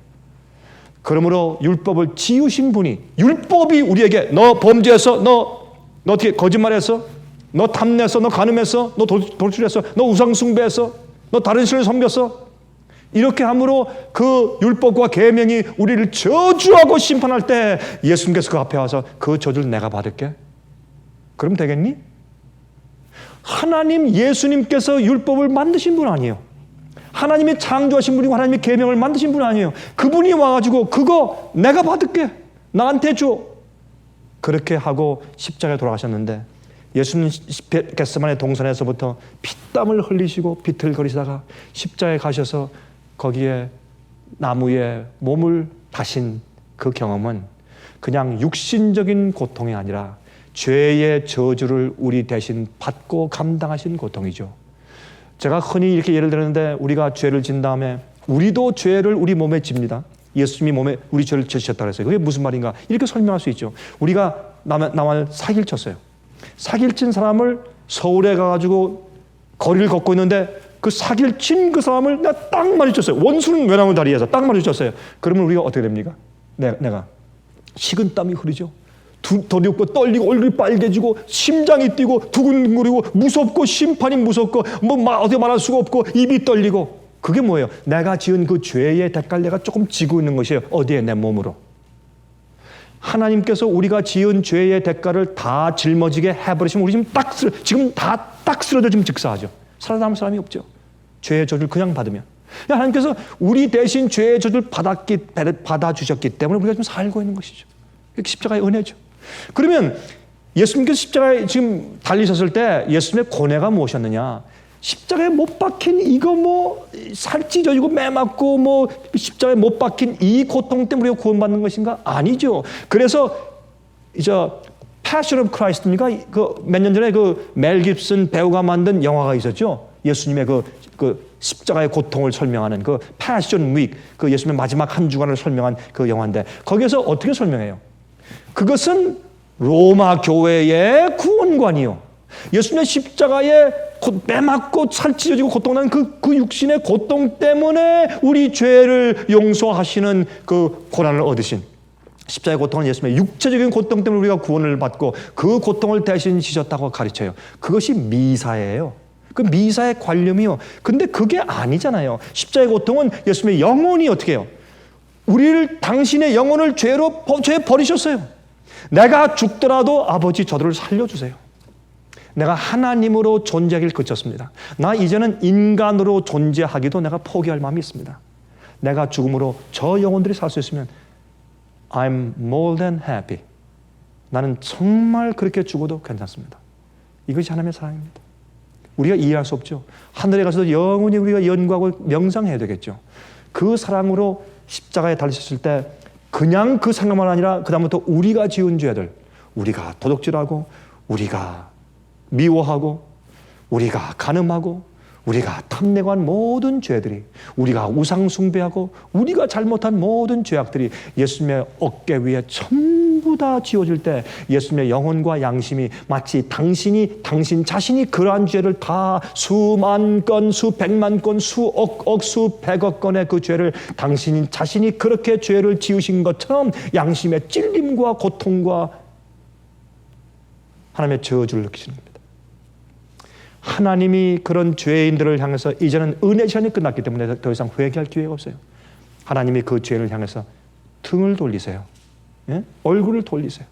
그러므로 율법을 지으신 분이 율법이 우리에게 너 범죄했어, 너 어떻게 거짓말했어, 너 탐냈어, 너 간음했어, 너 돌출했어, 너 우상숭배했어, 너 다른 신을 섬겼어. 이렇게 함으로 그 율법과 계명이 우리를 저주하고 심판할 때 예수님께서 그 앞에 와서 그 저주를 내가 받을게. 그럼 되겠니? 하나님 예수님께서 율법을 만드신 분 아니에요. 하나님이 창조하신 분이고 하나님이 계명을 만드신 분 아니에요. 그분이 와가지고 그거 내가 받을게. 나한테 줘. 그렇게 하고 십자가에 돌아가셨는데 예수님 겟세마네 동산에서부터 피땀을 흘리시고 비틀거리시다가 십자가에 가셔서 거기에 나무에 몸을 다신 그 경험은 그냥 육신적인 고통이 아니라 죄의 저주를 우리 대신 받고 감당하신 고통이죠. 제가 흔히 이렇게 예를 들었는데 우리가 죄를 진 다음에 우리도 죄를 우리 몸에 집니다. 예수님이 몸에 우리 죄를 지셨다고 했어요. 그게 무슨 말인가? 이렇게 설명할 수 있죠. 우리가 나와 사기를 쳤어요. 사기를 친 사람을 서울에 가가지고 거리를 걷고 있는데 그 사기를 친 그 사람을 내가 딱 마주쳤어요. 원수는 외나무 다리에서 딱 마주쳤어요. 그러면 우리가 어떻게 됩니까? 내가 식은땀이 흐르죠. 두렵고 떨리고 얼굴이 빨개지고 심장이 뛰고 두근거리고 무섭고 심판이 무섭고 어떻게 말할 수가 없고 입이 떨리고 그게 뭐예요? 내가 지은 그 죄의 대가를 내가 조금 지고 있는 것이에요. 어디에? 내 몸으로. 하나님께서 우리가 지은 죄의 대가를 다 짊어지게 해버리시면 우리 지금 딱 쓰러져 지금 즉사하죠. 살아남을 사람이 없죠. 죄의 저주를 그냥 받으면. 하나님께서 우리 대신 죄의 저주를 받아주셨기 때문에 우리가 지금 살고 있는 것이죠. 십자가의 은혜죠. 그러면 예수님께서 십자가에 지금 달리셨을 때 예수님의 고뇌가 무엇이었느냐? 십자가에 못 박힌 이거 살 찢어지고 매 맞고 십자가에 못 박힌 이 고통 때문에 우리가 구원받는 것인가? 아니죠. 그래서 이제 Passion of Christ입니까? 그 몇 년 전에 그 멜 깁슨 배우가 만든 영화가 있었죠. 예수님의 그 십자가의 고통을 설명하는 그 Passion Week, 그 예수님의 마지막 한 주간을 설명한 그 영화인데 거기에서 어떻게 설명해요? 그것은 로마 교회의 구원관이요. 예수님의 십자가에 매 맞고 살 찢어지고 고통나는 그 육신의 고통 때문에 우리 죄를 용서하시는 그 고난을 얻으신 십자가의 고통은 예수님의 육체적인 고통 때문에 우리가 구원을 받고 그 고통을 대신 지셨다고 가르쳐요. 그것이 미사예요. 그 미사의 관념이요. 근데 그게 아니잖아요. 십자가의 고통은 예수님의 영혼이 어떻게 해요? 당신의 영혼을 죄에 버리셨어요. 내가 죽더라도 아버지 저들을 살려주세요. 내가 하나님으로 존재하기를 그쳤습니다. 나 이제는 인간으로 존재하기도 내가 포기할 마음이 있습니다. 내가 죽음으로 저 영혼들이 살 수 있으면 I'm more than happy. 나는 정말 그렇게 죽어도 괜찮습니다. 이것이 하나님의 사랑입니다. 우리가 이해할 수 없죠. 하늘에 가서도 영원히 우리가 연구하고 명상해야 되겠죠. 그 사랑으로 십자가에 달리셨을 때 그냥 그 생각만 아니라 그 다음부터 우리가 지은 죄들, 우리가 도둑질하고 우리가 미워하고 우리가 간음하고 우리가 탐내고 한 모든 죄들이, 우리가 우상 숭배하고 우리가 잘못한 모든 죄악들이 예수님의 어깨 위에 전부 다 지워질 때 예수님의 영혼과 양심이 마치 당신 자신이 그러한 죄를 다 수만 건, 수백만 건, 수억, 수백억 건의 그 죄를 당신 자신이 그렇게 죄를 지으신 것처럼 양심의 찔림과 고통과 하나님의 저주를 느끼시는 겁니다. 하나님이 그런 죄인들을 향해서 이제는 은혜 시간이 끝났기 때문에 더 이상 회개할 기회가 없어요. 하나님이 그 죄인을 향해서 등을 돌리세요. 예? 얼굴을 돌리세요.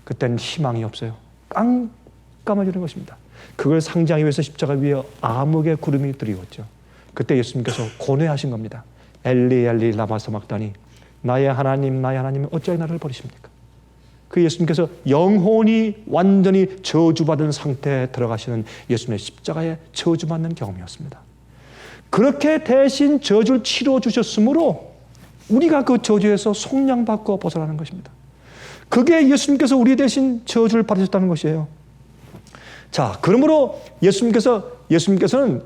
그때는 희망이 없어요. 깜깜해지는 것입니다. 그걸 상징하기 위해서 십자가 위에 암흑의 구름이 드리웠죠. 그때 예수님께서 고뇌하신 겁니다. 엘리 엘리 라마 사막다니, 나의 하나님 어찌하여 나를 버리십니까? 그 예수님께서 영혼이 완전히 저주받은 상태에 들어가시는 예수님의 십자가에 저주받는 경험이었습니다. 그렇게 대신 저주를 치러주셨으므로 우리가 그 저주에서 속량받고 벗어나는 것입니다. 그게 예수님께서 우리 대신 저주를 받으셨다는 것이에요. 자, 그러므로 예수님께서는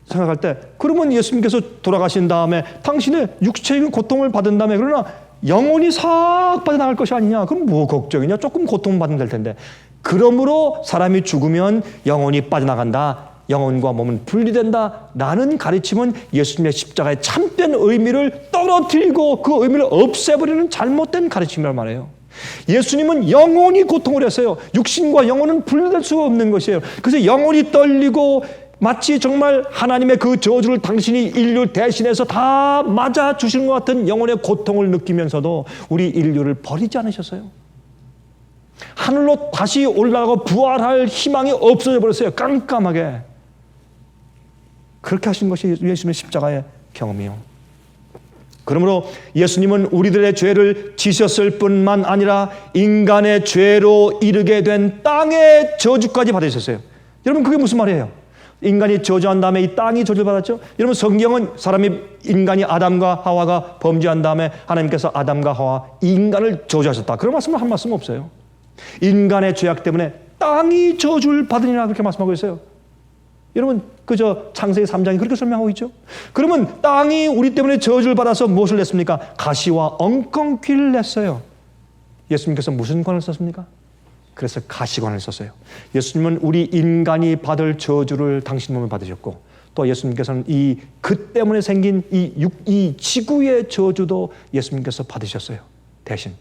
생각할 때, 그러면 예수님께서 돌아가신 다음에 당신의 육체적인 고통을 받은 다음에 그러나 영혼이 싹 빠져나갈 것이 아니냐. 그럼 뭐 걱정이냐. 조금 고통받으면 될 텐데. 그러므로 사람이 죽으면 영혼이 빠져나간다. 영혼과 몸은 분리된다. 라는 가르침은 예수님의 십자가의 참된 의미를 떨어뜨리고 그 의미를 없애버리는 잘못된 가르침이란 말이에요. 예수님은 영혼이 고통을 했어요. 육신과 영혼은 분리될 수가 없는 것이에요. 그래서 영혼이 떨리고 마치 정말 하나님의 그 저주를 당신이 인류 대신해서 다 맞아주시는 것 같은 영혼의 고통을 느끼면서도 우리 인류를 버리지 않으셨어요. 하늘로 다시 올라가고 부활할 희망이 없어져 버렸어요. 깜깜하게. 그렇게 하신 것이 예수님의 십자가의 경험이에요. 그러므로 예수님은 우리들의 죄를 지셨을 뿐만 아니라 인간의 죄로 이르게 된 땅의 저주까지 받으셨어요. 여러분, 그게 무슨 말이에요? 인간이 저주한 다음에 이 땅이 저주를 받았죠. 여러분, 성경은 인간이 아담과 하와가 범죄한 다음에 하나님께서 아담과 하와 인간을 저주하셨다. 그런 말씀을 한 말씀 없어요. 인간의 죄악 때문에 땅이 저주를 받으리라 그렇게 말씀하고 있어요. 여러분, 그저 창세기 3장이 그렇게 설명하고 있죠. 그러면 땅이 우리 때문에 저주를 받아서 무엇을 냈습니까? 가시와 엉겅퀴를 냈어요. 예수님께서 무슨 관을 썼습니까? 그래서 가시관을 썼어요. 예수님은 우리 인간이 받을 저주를 당신 몸에 받으셨고, 또 예수님께서는 그 때문에 생긴 이 지구의 저주도 예수님께서 받으셨어요. 대신.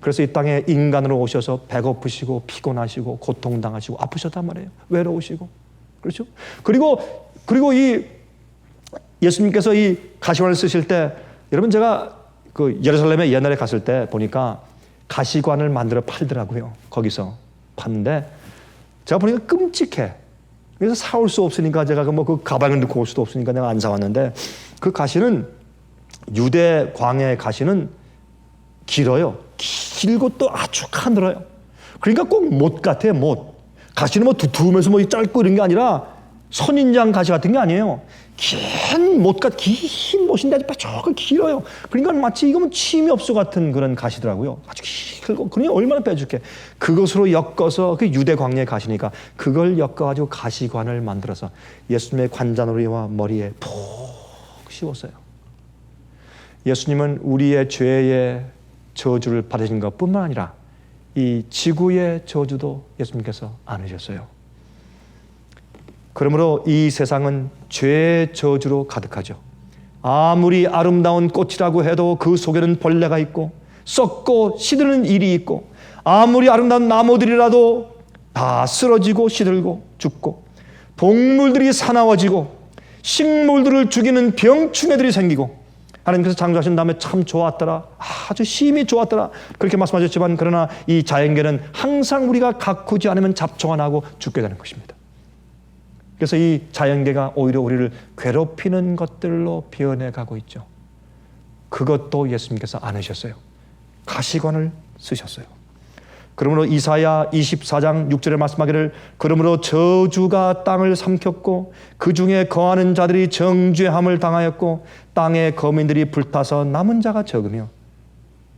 그래서 이 땅에 인간으로 오셔서 배고프시고 피곤하시고 고통당하시고 아프셨단 말이에요. 외로우시고. 그렇죠? 그리고 예수님께서 이 가시관을 쓰실 때, 여러분, 제가 그 예루살렘에 옛날에 갔을 때 보니까 가시관을 만들어 팔더라고요. 거기서 팠는데 제가 보니까 끔찍해. 그래서 사올 수 없으니까 제가 그 가방을 넣고 올 수도 없으니까 내가 안 사왔는데, 그 가시는 유대 광야의 가시는 길어요. 길고 또 아주 가늘어요. 그러니까 꼭 못 같아요. 못. 가시는 두툼해서 짧고 이런 게 아니라 선인장 가시 같은 게 아니에요. 긴 못갓, 긴 못인데 아주 조금 길어요. 그러니까 마치 이거는 침엽수 같은 그런 가시더라고요. 아주 길고, 그러니 얼마나 빼줄게. 그것으로 엮어서 그 유대 광야에 가시니까 그걸 엮어가지고 가시관을 만들어서 예수님의 관자놀이와 머리에 푹 씌웠어요. 예수님은 우리의 죄의 저주를 받으신 것뿐만 아니라 이 지구의 저주도 예수님께서 안으셨어요. 그러므로 이 세상은 죄의 저주로 가득하죠. 아무리 아름다운 꽃이라고 해도 그 속에는 벌레가 있고 썩고 시드는 일이 있고, 아무리 아름다운 나무들이라도 다 쓰러지고 시들고 죽고, 동물들이 사나워지고 식물들을 죽이는 병충해들이 생기고, 하나님께서 창조하신 다음에 참 좋았더라, 아주 심히 좋았더라 그렇게 말씀하셨지만, 그러나 이 자연계는 항상 우리가 가꾸지 않으면 잡초가 나고 죽게 되는 것입니다. 그래서 이 자연계가 오히려 우리를 괴롭히는 것들로 변해가고 있죠. 그것도 예수님께서 안으셨어요. 가시관을 쓰셨어요. 그러므로 이사야 24장 6절에 말씀하기를, 그러므로 저주가 땅을 삼켰고 그 중에 거하는 자들이 정죄함을 당하였고 땅의 거민들이 불타서 남은 자가 적으며,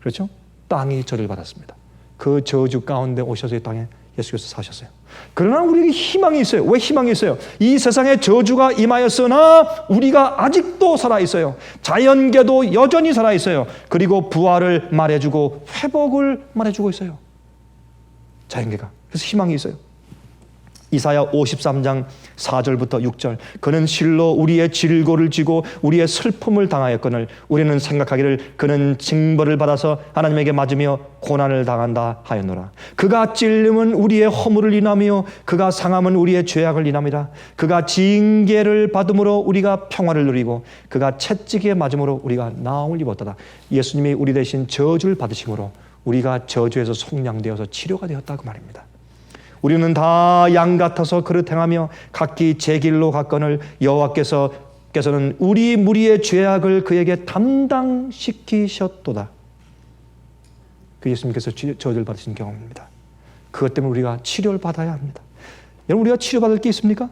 그렇죠? 땅이 저주를 받았습니다. 그 저주 가운데 오셔서 이 땅에 예수께서 사셨어요. 그러나 우리에게 희망이 있어요. 왜 희망이 있어요? 이 세상에 저주가 임하였으나 우리가 아직도 살아있어요. 자연계도 여전히 살아있어요. 그리고 부활을 말해주고 회복을 말해주고 있어요. 자연계가. 그래서 희망이 있어요. 이사야 53장 4절부터 6절, 그는 실로 우리의 질고를 지고 우리의 슬픔을 당하였거늘 우리는 생각하기를 그는 징벌을 받아서 하나님에게 맞으며 고난을 당한다 하였노라. 그가 찔림은 우리의 허물을 인하며 그가 상함은 우리의 죄악을 인함이라. 그가 징계를 받음으로 우리가 평화를 누리고 그가 채찍에 맞음으로 우리가 나음을 입었다. 예수님이 우리 대신 저주를 받으심으로 우리가 저주에서 속량되어서 치료가 되었다고 말입니다. 우리는 다 양 같아서 그릇 행하며 각기 제 길로 갔거늘 여호와께서는 우리 무리의 죄악을 그에게 담당시키셨도다. 그 예수님께서 저주를 받으신 경험입니다. 그것 때문에 우리가 치료를 받아야 합니다. 여러분, 우리가 치료받을 게 있습니까?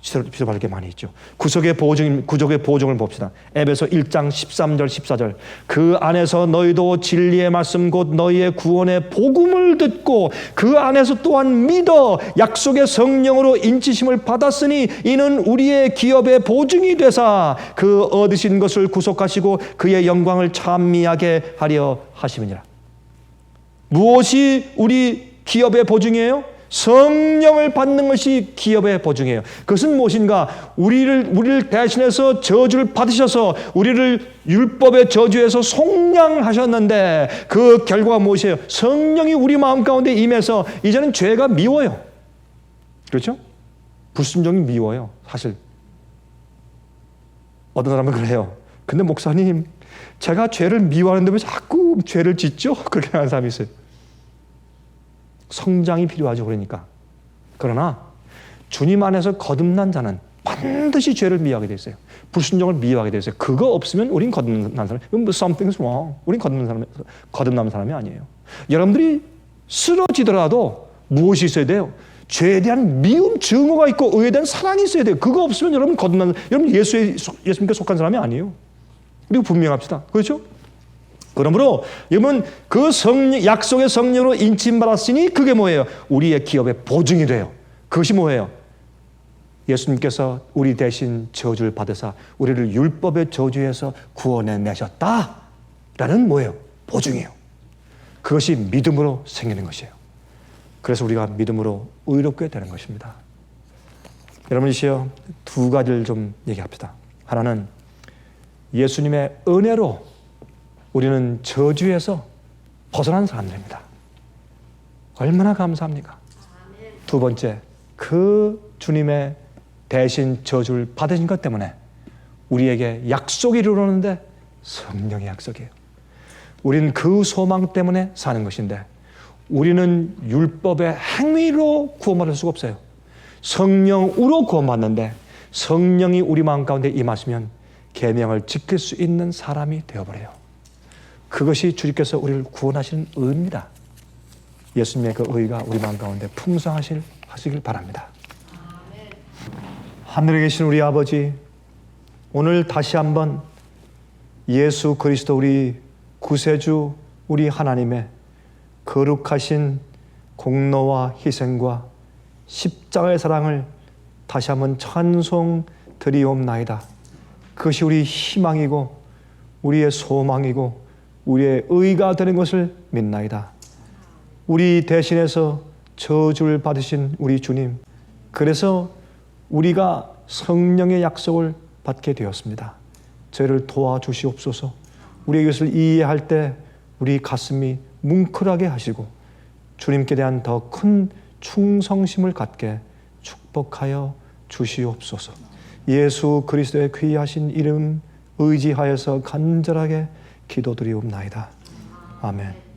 치료받을 게 많이 있죠. 구속의 보증을 봅시다. 에베소 1장 13절 14절, 그 안에서 너희도 진리의 말씀 곧 너희의 구원의 복음을 듣고 그 안에서 또한 믿어 약속의 성령으로 인치심을 받았으니 이는 우리의 기업의 보증이 되사 그 얻으신 것을 구속하시고 그의 영광을 찬미하게 하려 하심이니라. 무엇이 우리 기업의 보증이에요? 성령을 받는 것이 기업의 보증이에요. 그것은 무엇인가? 우리를 대신해서 저주를 받으셔서 우리를 율법의 저주에서 속량하셨는데 그 결과가 무엇이에요? 성령이 우리 마음 가운데 임해서 이제는 죄가 미워요. 그렇죠? 불순종이 미워요. 사실 어떤 사람은 그래요. 근데 목사님, 제가 죄를 미워하는데 왜 자꾸 죄를 짓죠? 그렇게 하는 사람이 있어요. 성장이 필요하죠. 그러니까. 그러나 주님 안에서 거듭난 자는 반드시 죄를 미워하게 돼 있어요. 불순종을 미워하게 돼 있어요. 그거 없으면 우린 거듭난 사람. Something's wrong. 우린 거듭난 사람이 아니에요. 여러분들이 쓰러지더라도 무엇이 있어야 돼요? 죄에 대한 미움, 증오가 있고 의에 대한 사랑이 있어야 돼요. 그거 없으면 여러분 여러분 예수님께 속한 사람이 아니에요. 그리고 분명합시다. 그렇죠? 그러므로 여러분 그 약속의 성령으로 인침받았으니 그게 뭐예요? 우리의 기업의 보증이 돼요. 그것이 뭐예요? 예수님께서 우리 대신 저주를 받으사 우리를 율법의 저주에서 구원해내셨다라는 뭐예요? 보증이에요. 그것이 믿음으로 생기는 것이에요. 그래서 우리가 믿음으로 의롭게 되는 것입니다. 여러분, 이시여 두 가지를 좀 얘기합시다. 하나는 예수님의 은혜로 우리는 저주에서 벗어난 사람들입니다. 얼마나 감사합니까? 두 번째, 그 주님의 대신 저주를 받으신 것 때문에 우리에게 약속이 이루어지는데 성령의 약속이에요. 우리는 그 소망 때문에 사는 것인데 우리는 율법의 행위로 구원받을 수가 없어요. 성령으로 구원받는데 성령이 우리 마음 가운데 임하시면 계명을 지킬 수 있는 사람이 되어버려요. 그것이 주님께서 우리를 구원하시는 의입니다. 예수님의 그 의가 우리 마음 가운데 풍성하시길 바랍니다. 하늘에 계신 우리 아버지, 오늘 다시 한번 예수 그리스도 우리 구세주 우리 하나님의 거룩하신 공로와 희생과 십자가의 사랑을 다시 한번 찬송 드리옵나이다. 그것이 우리 희망이고 우리의 소망이고 우리의 의가 되는 것을 믿나이다. 우리 대신해서 저주를 받으신 우리 주님, 그래서 우리가 성령의 약속을 받게 되었습니다. 저희를 도와주시옵소서. 우리 이것을 이해할 때 우리 가슴이 뭉클하게 하시고 주님께 대한 더 큰 충성심을 갖게 축복하여 주시옵소서. 예수 그리스도의 귀하신 이름 의지하여서 간절하게 기도드리옵나이다. 아멘.